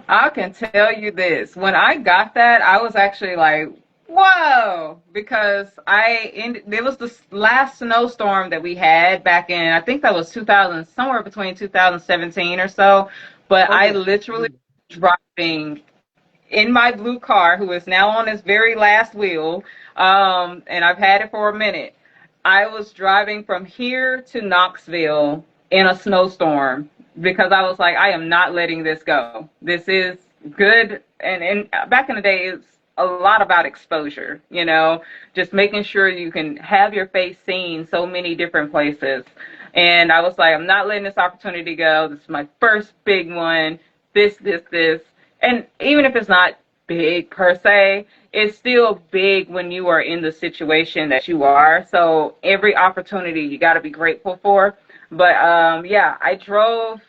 I can tell you this. When I got that, I was actually like, whoa, because it was the last snowstorm that we had back in, I think that was 2000, somewhere between 2017 or so. But Oh I yeah. literally Mm. driving in my blue car, who is now on its very last wheel, and I've had it for a minute. I was driving from here to Knoxville in a snowstorm because I was like, I am not letting this go. This is good. And back in the day, it's a lot about exposure, just making sure you can have your face seen so many different places. And I was like, I'm not letting this opportunity go. This is my first big one. This. And even if it's not big per se, it's still big when you are in the situation that you are. So every opportunity you got to be grateful for. But yeah, I drove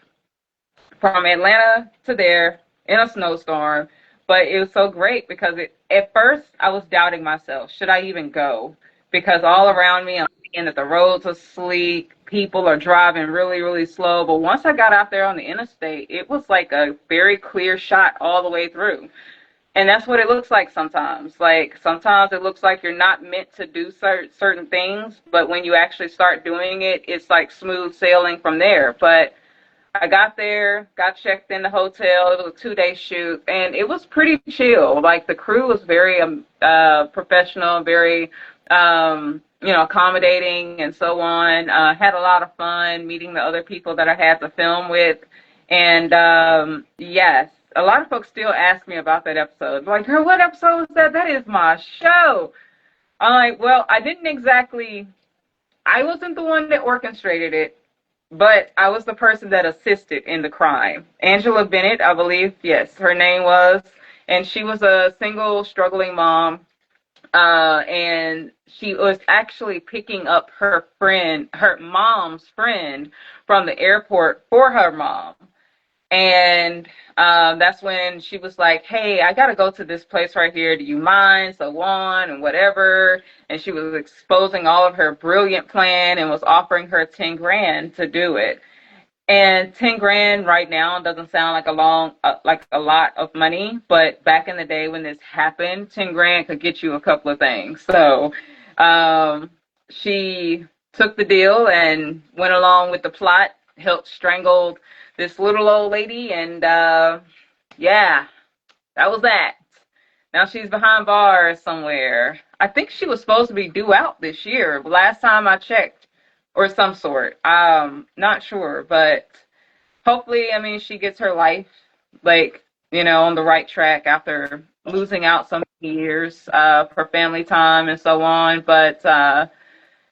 from Atlanta to there in a snowstorm, but it was so great because at first I was doubting myself. Should I even go? Because all Okay. around me, I'm seeing that the roads are sleek, people are driving really, really slow. But once I got out there on the interstate, it was like a very clear shot all the way through. And that's what it looks like sometimes. Like sometimes it looks like you're not meant to do certain things, but when you actually start doing it, it's like smooth sailing from there. But I got there, got checked in the hotel. It was a 2 day shoot, and it was pretty chill. Like the crew was very professional, very accommodating, and so on. Had a lot of fun meeting the other people that I had to film with, and yes, a lot of folks still ask me about that episode. Like, girl, what episode is that? That is my show. I'm like, well, I didn't exactly. I wasn't the one that orchestrated it, but I was the person that assisted in the crime. Angela Bennett, I believe, yes, her name was, and she was a single struggling mom, and she was actually picking up her friend, her mom's friend, from the airport for her mom. And that's when she was like, hey, I got to go to this place right here. Do you mind? So on and whatever. And she was exposing all of her brilliant plan and was offering her 10 grand to do it. And 10 grand right now doesn't sound like like a lot of money, but back in the day when this happened, 10 grand could get you a couple of things. So, she took the deal and went along with the plot, helped strangle this little old lady, and yeah, that was that. Now she's behind bars somewhere. I think she was supposed to be due out this year, last time I checked, or some sort. Not sure, but hopefully, I mean, she gets her life, like, on the right track after losing out so many years for family time and so on. But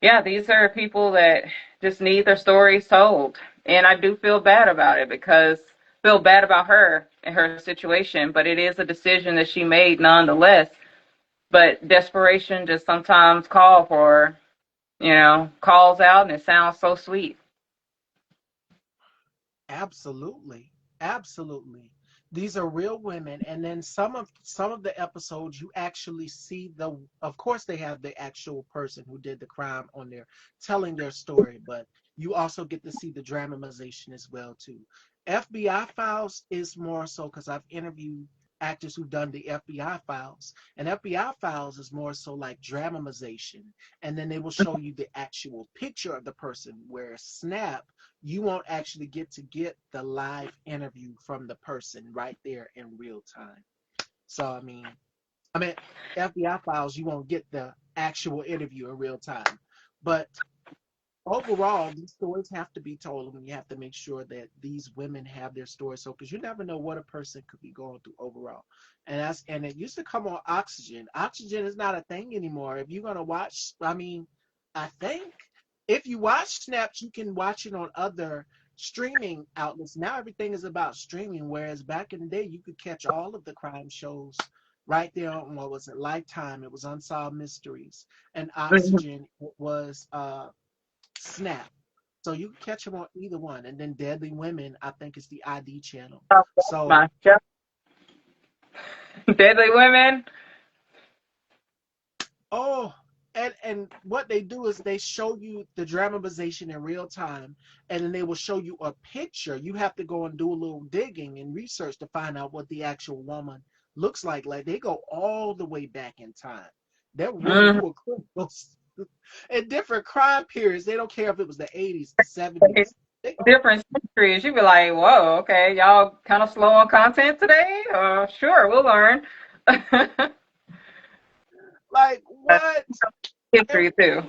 yeah, these are people that just need their stories told. And I do feel bad about it because feel bad about her and her situation, but it is a decision that she made nonetheless. But desperation just sometimes calls out, and it sounds so sweet. Absolutely. Absolutely. These are real women, and then some of the episodes you actually see the of course they have the actual person who did the crime on there telling their story, but you also get to see the dramatization as well too. FBI Files is more so because I've interviewed actors who've done the FBI Files, and FBI Files is more so like dramatization, and then they will show you the actual picture of the person, where Snap you won't actually get the live interview from the person right there in real time. So I mean FBI Files you won't get the actual interview in real time. But overall, these stories have to be told, and you have to make sure that these women have their stories. So, because you never know what a person could be going through overall, and it used to come on Oxygen. Oxygen is not a thing anymore. If you're gonna watch, I think if you watch Snaps, you can watch it on other streaming outlets. Now everything is about streaming, whereas back in the day, you could catch all of the crime shows right there on what was it, Lifetime. It was Unsolved Mysteries, and Oxygen it was Snap. So you can catch them on either one. And then Deadly Women, I think, is the ID channel. So, My Deadly Women. oh, and what they do is they show you the dramatization in real time, and then they will show you a picture. You have to go and do a little digging and research to find out what the actual woman looks like. Like they go all the way back in time. That women Mm-hmm. who were criminals in different crime periods. They don't care if it was the 80s, the 70s. They go Different centuries. You'd be like, whoa, okay, y'all kind of slow on content today? Sure, we'll learn. like what? And History too.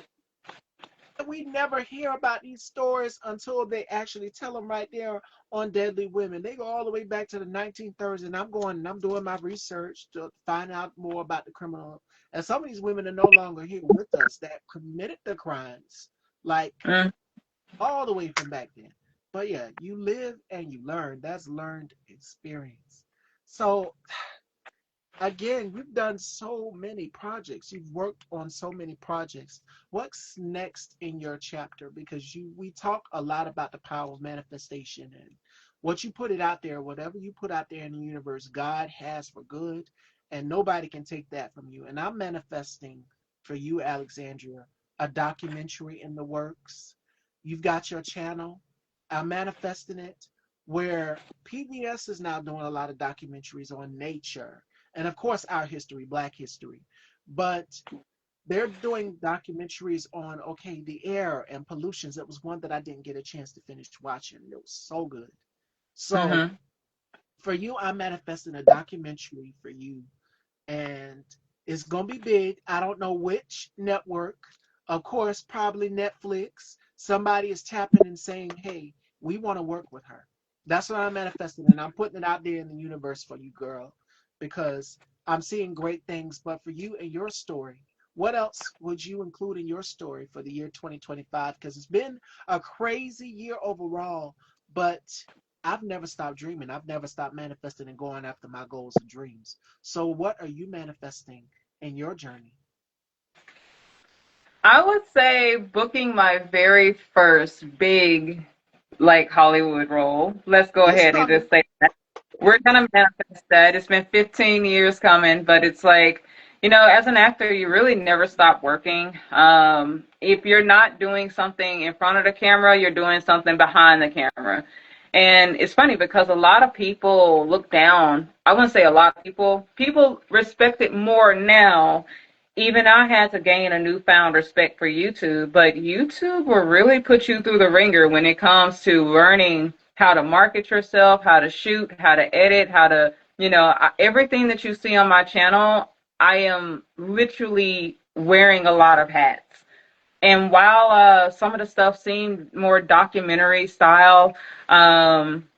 we never hear about these stories until they actually tell them right there on Deadly Women. They go all the way back to the 1930s, and I'm going and I'm doing my research to find out more about the criminal. And some of these women are no longer here with us that committed the crimes, like Mm. all the way from back then. But yeah, you live and you learn. That's learned experience. So again, you've done so many projects. You've worked on so many projects. What's next in your chapter? Because we talk a lot about the power of manifestation and what you put it out there, whatever you put out there in the universe, God has for good, and nobody can take that from you. And I'm manifesting for you, Alexandria, a documentary in the works. You've got your channel. I'm manifesting it where PBS is now doing a lot of documentaries on nature and of course our history, Black history. But they're doing documentaries on okay the air and pollutions. It was one that I didn't get a chance to finish watching. It was so good. So Mhm. for you, I'm manifesting a documentary for you, and it's gonna be big. I don't know which network. Of course, probably Netflix. Somebody is tapping and saying, "Hey, we want to work with her." That's what I'm manifesting, and I'm putting it out there in the universe for you, girl, because I'm seeing great things. But for you and your story, what else would you include in your story for the year 2025? Because it's been a crazy year overall, but I've never stopped dreaming. I've never stopped manifesting and going after my goals and dreams. So, what are you manifesting in your journey? I would say booking my very first big like Hollywood role. Let's go It's ahead and coming. just say we're gonna manifest that. It's been 15 years coming, but it's like, as an actor, you really never stop working. If you're not doing something in front of the camera, you're doing something behind the camera. And it's funny because a lot of people look down. I wouldn't say a lot of people respect it more now. Even I had to gain a newfound respect for YouTube, but YouTube will really put you through the ringer when it comes to learning how to market yourself, how to shoot, how to edit, how to, everything that you see on my channel, I am literally wearing a lot of hats. And while some of the stuff seemed more documentary style, um,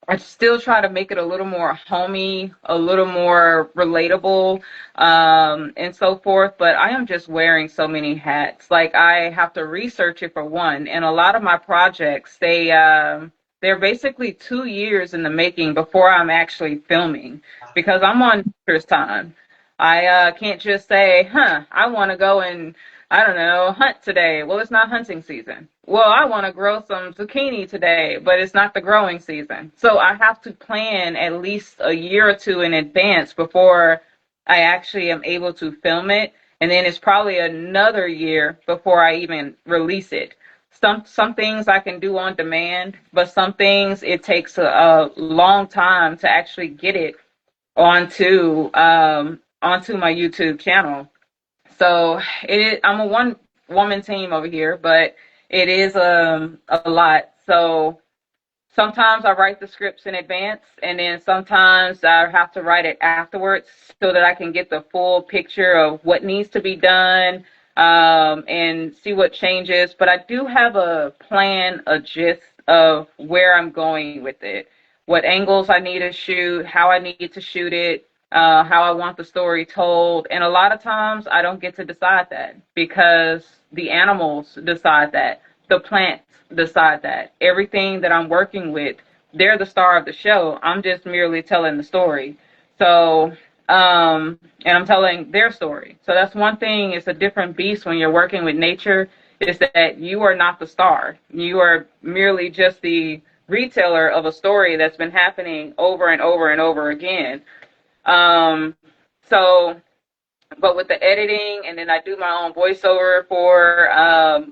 I still try to make it a little more homey, a little more relatable, and so forth. But I am just wearing so many hats. Like I have to research it for one, and a lot of my projects they're basically 2 years in the making before I'm actually filming because I'm on nature's time. I can't just say, I want to go and I don't know, hunt today. Well, it's not hunting season. Well, I want to grow some zucchini today, but it's not the growing season. So I have to plan at least a year or two in advance before I actually am able to film it. And then it's probably another year before I even release it. Some things I can do on demand, but some things it takes a long time to actually get it onto my YouTube channel. So I'm a one woman team over here, but it is a lot. So sometimes I write the scripts in advance, and then sometimes I have to write it afterwards so that I can get the full picture of what needs to be done, and see what changes. But I do have a plan, a gist of where I'm going with it, what angles I need to shoot, how I need to shoot it, how I want the story told. And a lot of times I don't get to decide that because the animals decide that, the plants decide that. Everything that I'm working with, they're the star of the show. I'm just merely telling the story. So, and I'm telling their story. So that's one thing. It's a different beast when you're working with nature, is that you are not the star. You are merely just the retailer of a story that's been happening over and over and over again. Um, so, but with the editing, and then I do my own voiceover for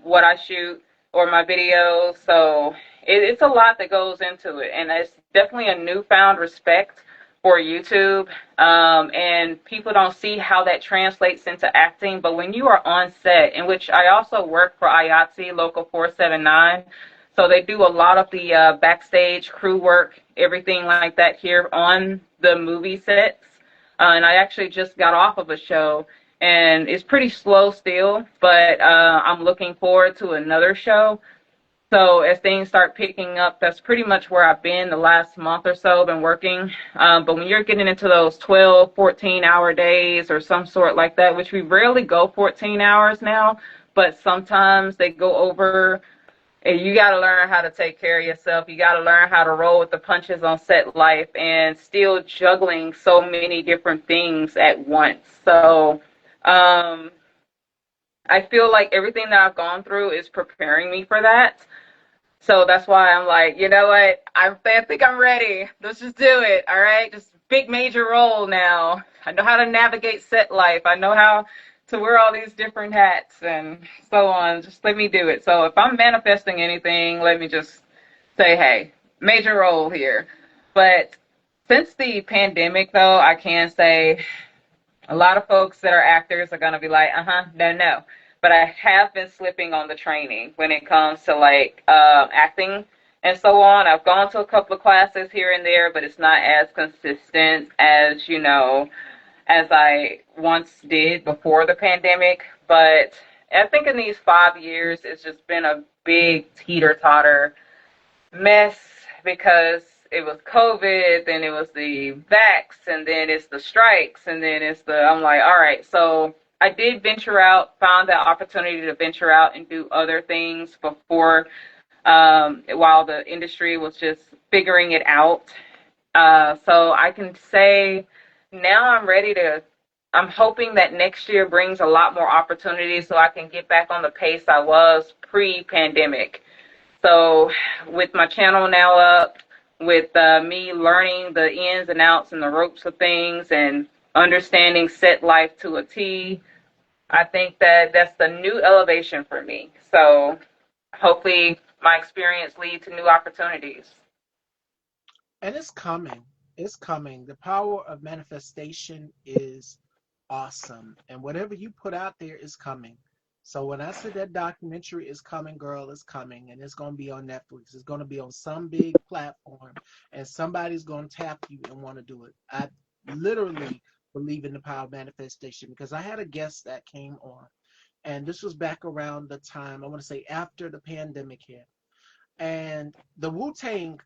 what I shoot or my videos. So it's a lot that goes into it, and it's definitely a newfound respect for YouTube. And people don't see how that translates into acting, but when you are on set, in which I also work for IATSE Local 479, so they do a lot of the backstage crew work, everything like that here on the movie sets. And I actually just got off of a show, and it's pretty slow still, but I'm looking forward to another show. So as things start picking up, that's pretty much where I've been the last month or so, been working. But when you're getting into those 12, 14-hour days or some sort like that, which we rarely go 14 hours now, but sometimes they go over, and you got to learn how to take care of yourself. You got to learn how to roll with the punches on set life and still juggling so many different things at once. So um, I feel like everything that I've gone through is preparing me for that. So that's why I'm like, you know what? I think I'm ready. Let's just do it. All right. Just big major role now. I know how to navigate set life. I know how to wear all these different hats and so on. Just let me do it. So if I'm manifesting anything, let me just say, hey, major role here. But since the pandemic, though, I can say A lot of folks that are actors are going to be like, no, no. But I have been slipping on the training when it comes to like acting and so on. I've gone to a couple of classes here and there, but it's not as consistent as, as I once did before the pandemic. But I think in these 5 years, it's just been a big teeter totter mess because it was COVID, then it was the vax, and then it's the strikes, and then I'm like, all right. So I did venture out, found that opportunity to venture out and do other things before, while the industry was just figuring it out. So I can say now I'm hoping that next year brings a lot more opportunities so I can get back on the pace I was pre-pandemic. So with my channel now up, with me learning the ins and outs and the ropes of things and understanding set life to a T, I think that that's the new elevation for me. So hopefully my experience leads to new opportunities. And it's coming. It's coming. The power of manifestation is awesome. And whatever you put out there is coming. So when I said that documentary is coming, girl, it's coming. And it's going to be on Netflix. It's going to be on some big platform. And somebody's going to tap you and want to do it. I literally believe in the power of manifestation because I had a guest that came on. And this was back around the time, I want to say after the pandemic hit. And the Wu-Tang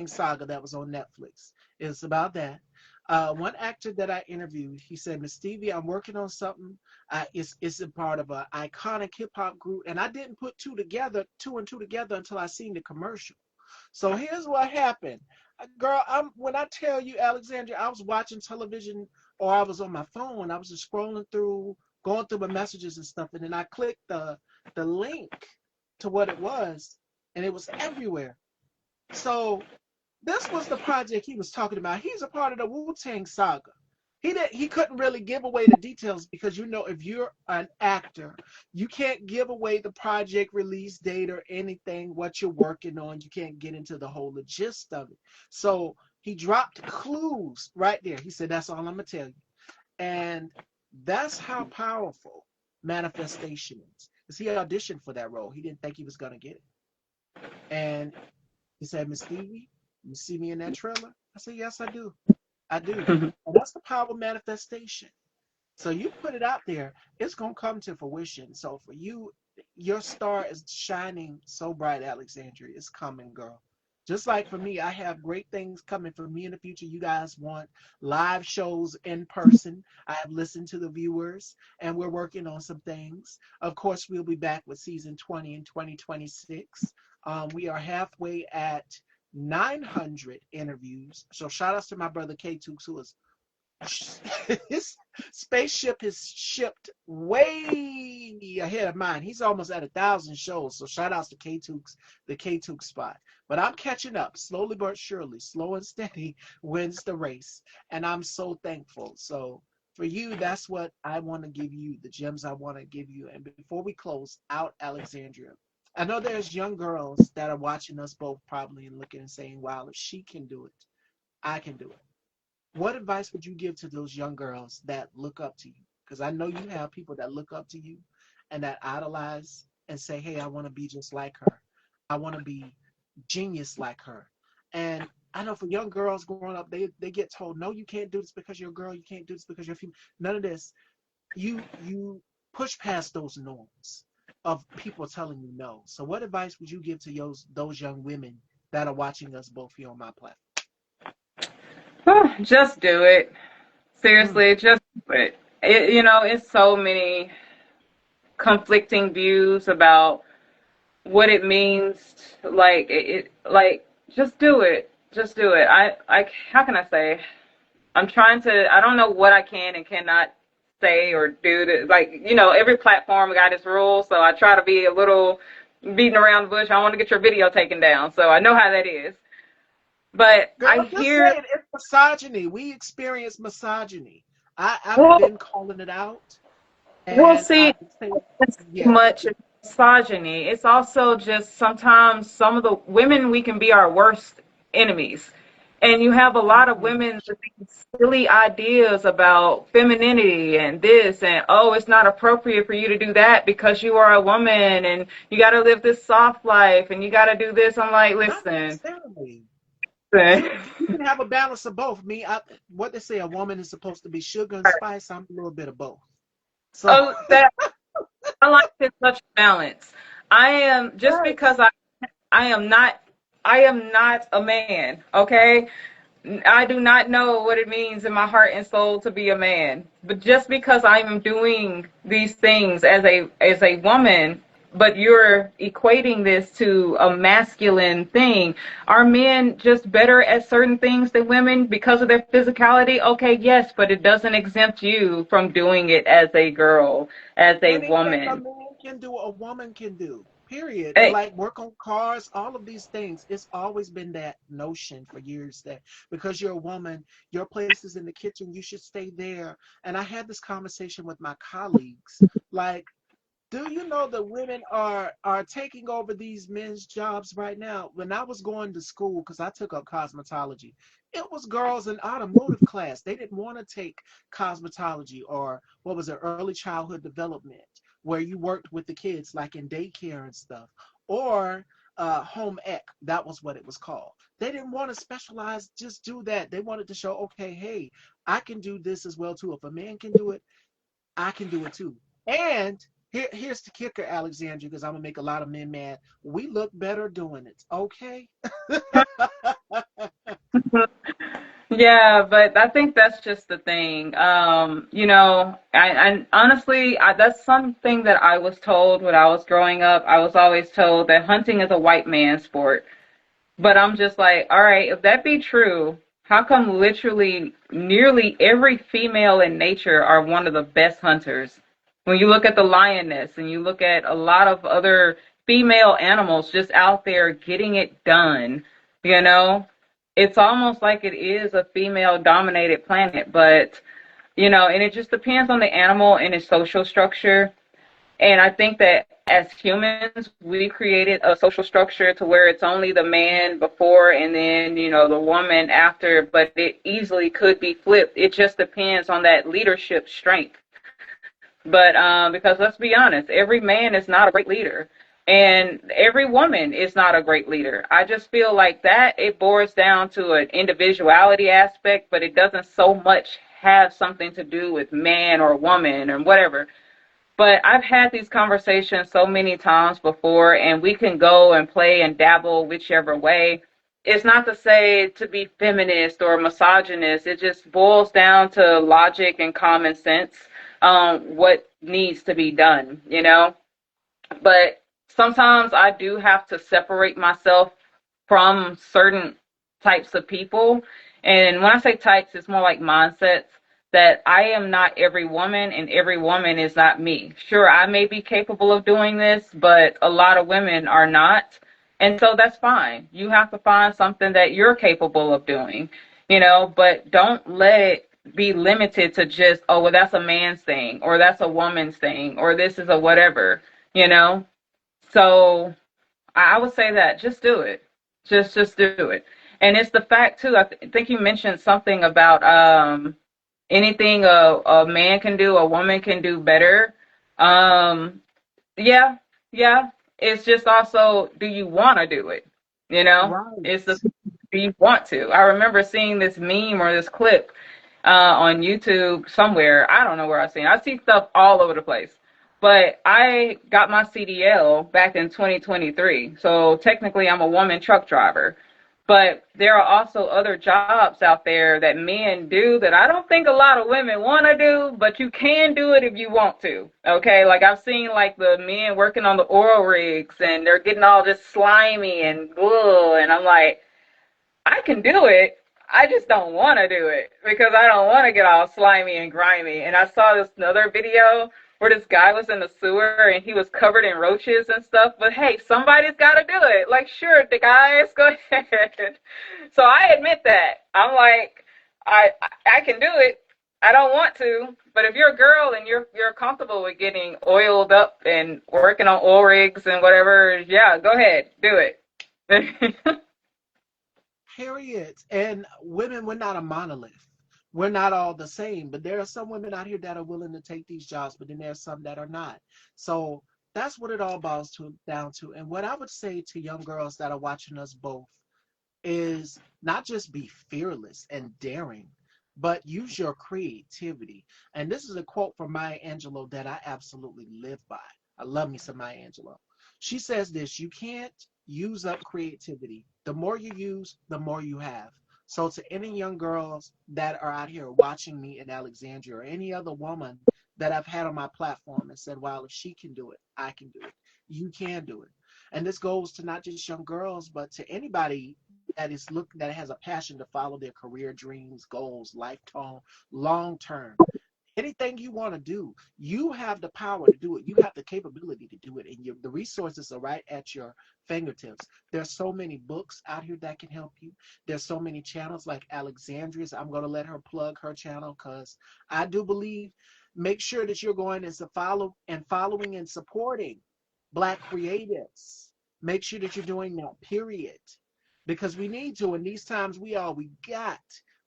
saga that was on Netflix is about that. One actor that I interviewed, he said, Miss Stevie, I'm working on something. It's a part of an iconic hip hop group, and I didn't put two and two together until I seen the commercial. So here's what happened, girl. When I tell you, Alexandria, I was watching television or I was on my phone. I was just scrolling through, going through my messages and stuff, and then I clicked the link to what it was, and it was everywhere. So this was the project he was talking about. He's a part of the Wu-Tang saga. He couldn't really give away the details because if you're an actor, you can't give away the project release date or anything what you're working on. You can't get into the whole gist of it. So he dropped clues right there. He said, "That's all I'm gonna tell you," and that's how powerful manifestation is. Because he auditioned for that role, he didn't think he was gonna get it, and he said, Miss Stevie, you see me in that trailer? I said, yes, I do. I do. And that's the power of manifestation. So you put it out there, it's going to come to fruition. So for you, your star is shining so bright, Alexandria. It's coming, girl. Just like for me, I have great things coming for me in the future. You guys want live shows in person. I have listened to the viewers, and we're working on some things. Of course, we'll be back with season 20 in 2026. We are halfway at 900 interviews. So shout outs to my brother K Tukes, who is his spaceship is shipped way ahead of mine. He's almost at 1,000 shows. So shout outs to K Tukes, the K Tukes spot. But I'm catching up slowly but surely. Slow and steady wins the race. And I'm so thankful. So for you, that's what I want to give you, the gems I want to give you. And before we close out, Alexandria, I know there's young girls that are watching us both probably and looking and saying, wow, if she can do it, I can do it. What advice would you give to those young girls that look up to you? Because I know you have people that look up to you and that idolize and say, hey, I want to be just like her. I want to be genius like her. And I know for young girls growing up, they get told, no, you can't do this because you're a girl. You can't do this because you're a female. None of this. You push past those norms of people telling you no. So what advice would you give to those young women that are watching us both here on my platform? Just do it. Mm. Seriously, just do it. It's so many conflicting views about what it means. Like, just do it. Just do it. How can I say? I don't know what I can and cannot say or do to, like, every platform got its rules. So I try to be a little beating around the bush. I want to get your video taken down. So I know how that is. But Girl, I just hear, say it. It's misogyny. We experience misogyny. I've well, been calling it out, we'll and I see. say, It's too yeah. much misogyny. It's also just sometimes some of the women, we can be our worst enemies. And you have a lot of Mm-mm. women with these silly ideas about femininity and this, and oh, it's not appropriate for you to do that because you are a woman and you got to live this soft life and you got to do this. I'm like, Not listen, necessarily. listen. You can have a balance of both. What they say, a woman is supposed to be sugar and spice. I'm a little bit of both. So Oh, that I like this such balance. I am just because yes, I am not I am not a man, okay? I do not know what it means in my heart and soul to be a man. But just because I am doing these things as a woman, but you're equating this to a masculine thing. Are men just better at certain things than women because of their physicality? Okay, yes, but it doesn't exempt you from doing it as a girl, as a anything a woman. man can do, a woman can do. Period. Eh, Like work on cars, all of these things. It's always been that notion for years that because you're a woman, your place is in the kitchen, you should stay there. And I had this conversation with my colleagues. Like, do you know that women are taking over these men's jobs right now? When I was going to school, because I took up cosmetology, it was girls in automotive class. They didn't want to take cosmetology or what was it, early childhood development, where you worked with the kids like in daycare and stuff, or home ec. That was what it was called. They didn't want to specialize, just do that. They wanted to show, okay, hey, I can do this as well too. If a man can do it, I can do it too. And here's the kicker, Alexandria, because I'm gonna make a lot of men mad. We look better doing it. Okay. Yeah, but I think that's just the thing. I honestly, that's something that I was told when I was growing up. I was always told that hunting is a white man sport. But I'm just like, all right, if that be true, how come literally nearly every female in nature are one of the best hunters? When you look at the lioness and you look at a lot of other female animals just out there getting it done, you know, it's almost like it is a female dominated planet. But, and it just depends on the animal and its social structure. And I think that as humans, we created a social structure to where it's only the man before and then, the woman after, but it easily could be flipped. It just depends on that leadership strength. But because let's be honest, every man is not a great leader. And every woman is not a great leader. I just feel like that it boils down to an individuality aspect, but it doesn't so much have something to do with man or woman or whatever. But I've had these conversations so many times before, and we can go and play and dabble whichever way. It's not to say to be feminist or misogynist. It just boils down to logic and common sense, what needs to be done. But sometimes I do have to separate myself from certain types of people. And when I say types, it's more like mindsets that I am not every woman and every woman is not me. Sure, I may be capable of doing this, but a lot of women are not. And so that's fine. You have to find something that you're capable of doing, but don't let it be limited to just, oh, well, that's a man's thing or that's a woman's thing or this is a whatever, So I would say that just do it. Just do it. And it's the fact too. I think you mentioned something about anything a man can do, a woman can do better. Um, yeah, yeah. It's just also, do you want to do it? You know, it's the Right. do you want to? I remember seeing this meme or this clip on YouTube somewhere. I don't know where I've seen it. I see stuff all over the place. But I got my CDL back in 2023. So technically, I'm a woman truck driver. But there are also other jobs out there that men do that I don't think a lot of women want to do, but you can do it if you want to. Okay, like I've seen like the men working on the oil rigs and they're getting all this slimy and ugh, and I'm like, I can do it. I just don't want to do it because I don't want to get all slimy and grimy. And I saw this another video where this guy was in the sewer and he was covered in roaches and stuff. But hey, somebody's got to do it. Like, sure, the guys, go ahead. So I admit that. I'm like, I can do it. I don't want to, but if you're a girl and you're comfortable with getting oiled up and working on oil rigs and whatever, yeah, go ahead, do it. Period. And women, we're not a monolith. We're not all the same, but there are some women out here that are willing to take these jobs, but then there's some that are not. So that's what it all boils down to. And what I would say to young girls that are watching us both is not just be fearless and daring, but use your creativity. And this is a quote from Maya Angelou that I absolutely live by. I love me some Maya Angelou. She says this: you can't use up creativity. The more you use, the more you have. So, to any young girls that are out here watching me in Alexandria, or any other woman that I've had on my platform and said, "Well, if she can do it, I can do it. You can do it." And this goes to not just young girls, but to anybody that has a passion to follow their career dreams, goals, lifetime, long term. Anything you want to do, you have the power to do it. You have the capability to do it, and the resources are right at your fingertips. There's so many books out here that can help you. There's so many channels like Alexandria's. I'm going to let her plug her channel because I do believe. Make sure that you're going as a following and supporting Black creatives. Make sure that you're doing that. Period, because we need to. In these times, we got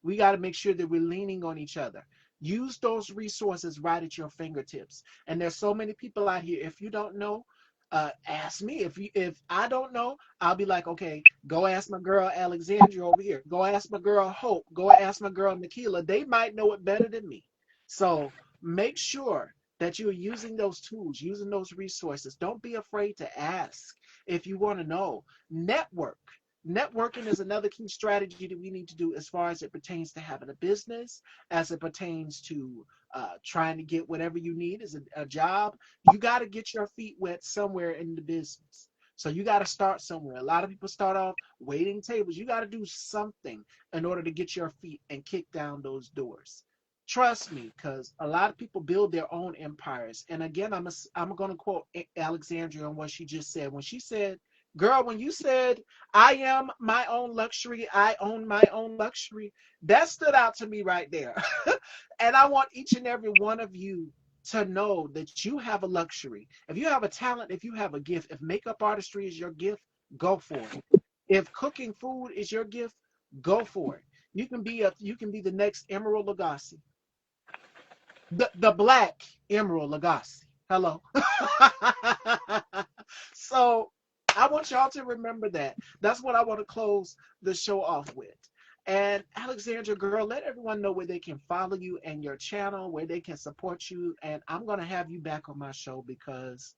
to make sure that we're leaning on each other. Use those resources right at your fingertips. And there's so many people out here. If you don't know, ask me. If I don't know, I'll be like, okay, go ask my girl Alexandria over here. Go ask my girl Hope. Go ask my girl Nikila. They might know it better than me. So make sure that you're using those tools, using those resources. Don't be afraid to ask if you want to know. Network. Networking is another key strategy that we need to do as far as it pertains to having a business, as it pertains to trying to get whatever you need as a job. You got to get your feet wet somewhere in the business. So you got to start somewhere. A lot of people start off waiting tables. You got to do something in order to get your feet and kick down those doors. Trust me, because a lot of people build their own empires. And again, I'm going to quote Alexandria on what she just said. When she said, girl, when you said, I am my own luxury, I own my own luxury, that stood out to me right there. And I want each and every one of you to know that you have a luxury. If you have a talent, if you have a gift, if makeup artistry is your gift, go for it. If cooking food is your gift, go for it. You can be the next Emerald Lagasse, the black Emerald Lagasse. Hello. So I want y'all to remember that. That's what I want to close the show off with. And Alexandra, girl, let everyone know where they can follow you and your channel, where they can support you. And I'm going to have you back on my show because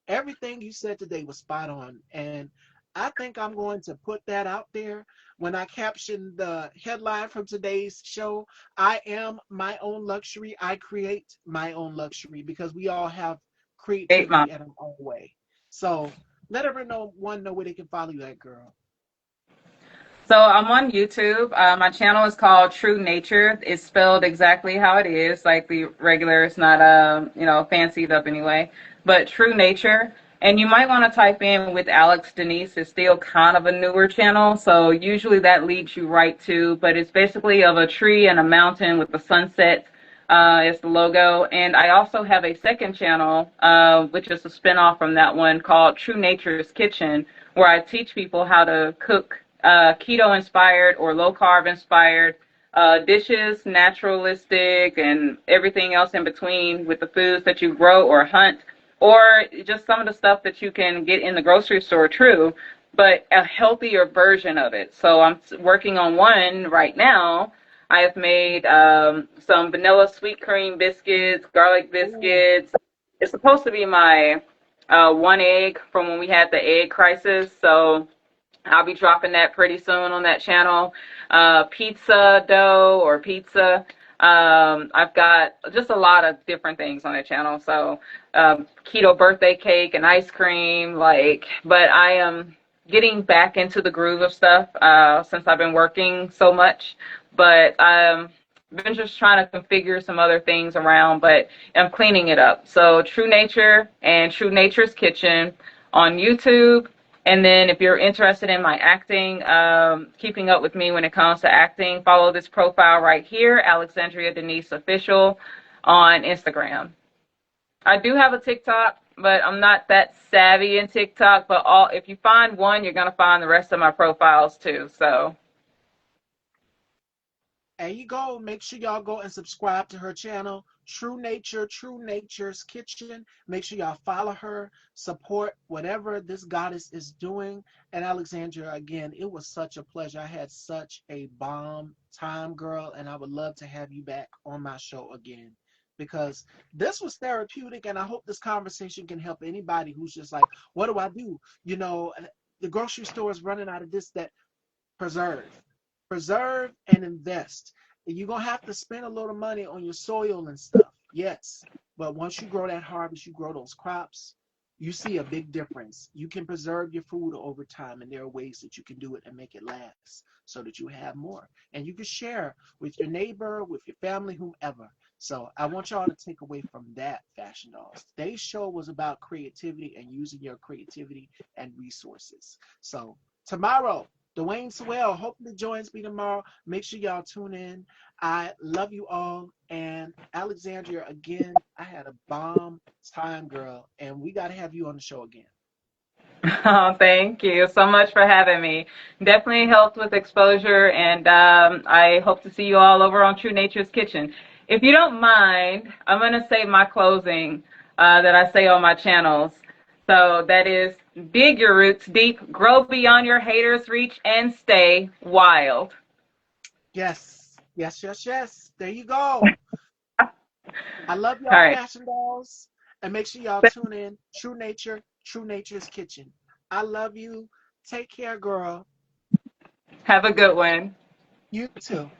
everything you said today was spot on. And I think I'm going to put that out there when I caption the headline from today's show. I am my own luxury. I create my own luxury, because we all have Eight creativity months. in our own way. So let everyone know where they can follow you at, girl. So I'm on YouTube. My channel is called True Nature. It's spelled exactly how it is, like the regular. It's not fancied up anyway, but True Nature. And you might want to type in with Alex Denise. It's still kind of a newer channel, so usually that leads you right to. But it's basically of a tree and a mountain with the sunset. It's the logo. And I also have a second channel, which is a spinoff from that one, called True Nature's Kitchen, where I teach people how to cook keto inspired or low carb inspired dishes, naturalistic, and everything else in between with the foods that you grow or hunt, or just some of the stuff that you can get in the grocery store, true, but a healthier version of it. So I'm working on one right now. I have made some vanilla sweet cream biscuits, garlic Ooh, biscuits. It's supposed to be my one egg from when we had the egg crisis. So I'll be dropping that pretty soon on that channel. Pizza dough or pizza. I've got just a lot of different things on that channel. So keto birthday cake and ice cream, but I am getting back into the groove of stuff since I've been working so much. But been just trying to configure some other things around, but I'm cleaning it up. So True Nature and True Nature's Kitchen on YouTube. And then if you're interested in my acting, keeping up with me when it comes to acting, follow this profile right here, Alexandria Denise Official on Instagram. I do have a TikTok, but I'm not that savvy in TikTok. But if you find one, you're gonna find the rest of my profiles too. So There you go. Make sure y'all go and subscribe to her channel, True Nature, True Nature's Kitchen. Make sure y'all follow her, support whatever this goddess is doing. And Alexandria, again, it was such a pleasure. I had such a bomb time, girl, and I would love to have you back on my show again because this was therapeutic. And I hope this conversation can help anybody who's just like, what do I do? You know, the grocery store is running out of this, that. Preserve, preserve and invest. You're gonna have to spend a little money on your soil and stuff, yes, but once you grow that harvest, you grow those crops, you see a big difference. You can preserve your food over time, and there are ways that you can do it and make it last so that you have more and you can share with your neighbor, with your family, whomever. So I want y'all to take away from that, fashion dolls. Today's show was about creativity and using your creativity and resources. So tomorrow, Dwayne Sewell hopefully joins me tomorrow. Make sure y'all tune in. I love you all. And Alexandria, again, I had a bomb time, girl. And we got to have you on the show again. Oh, thank you so much for having me. Definitely helped with exposure, and I hope to see you all over on True Nature's Kitchen. If you don't mind, I'm going to say my closing that I say on my channels. So that is dig your roots deep, grow beyond your haters' reach, and stay wild. Yes, yes, yes, yes. There you go. I love All y'all, right. fashion dolls. And make sure y'all tune in. True Nature, True Nature's Kitchen. I love you. Take care, girl. Have a good one. You too.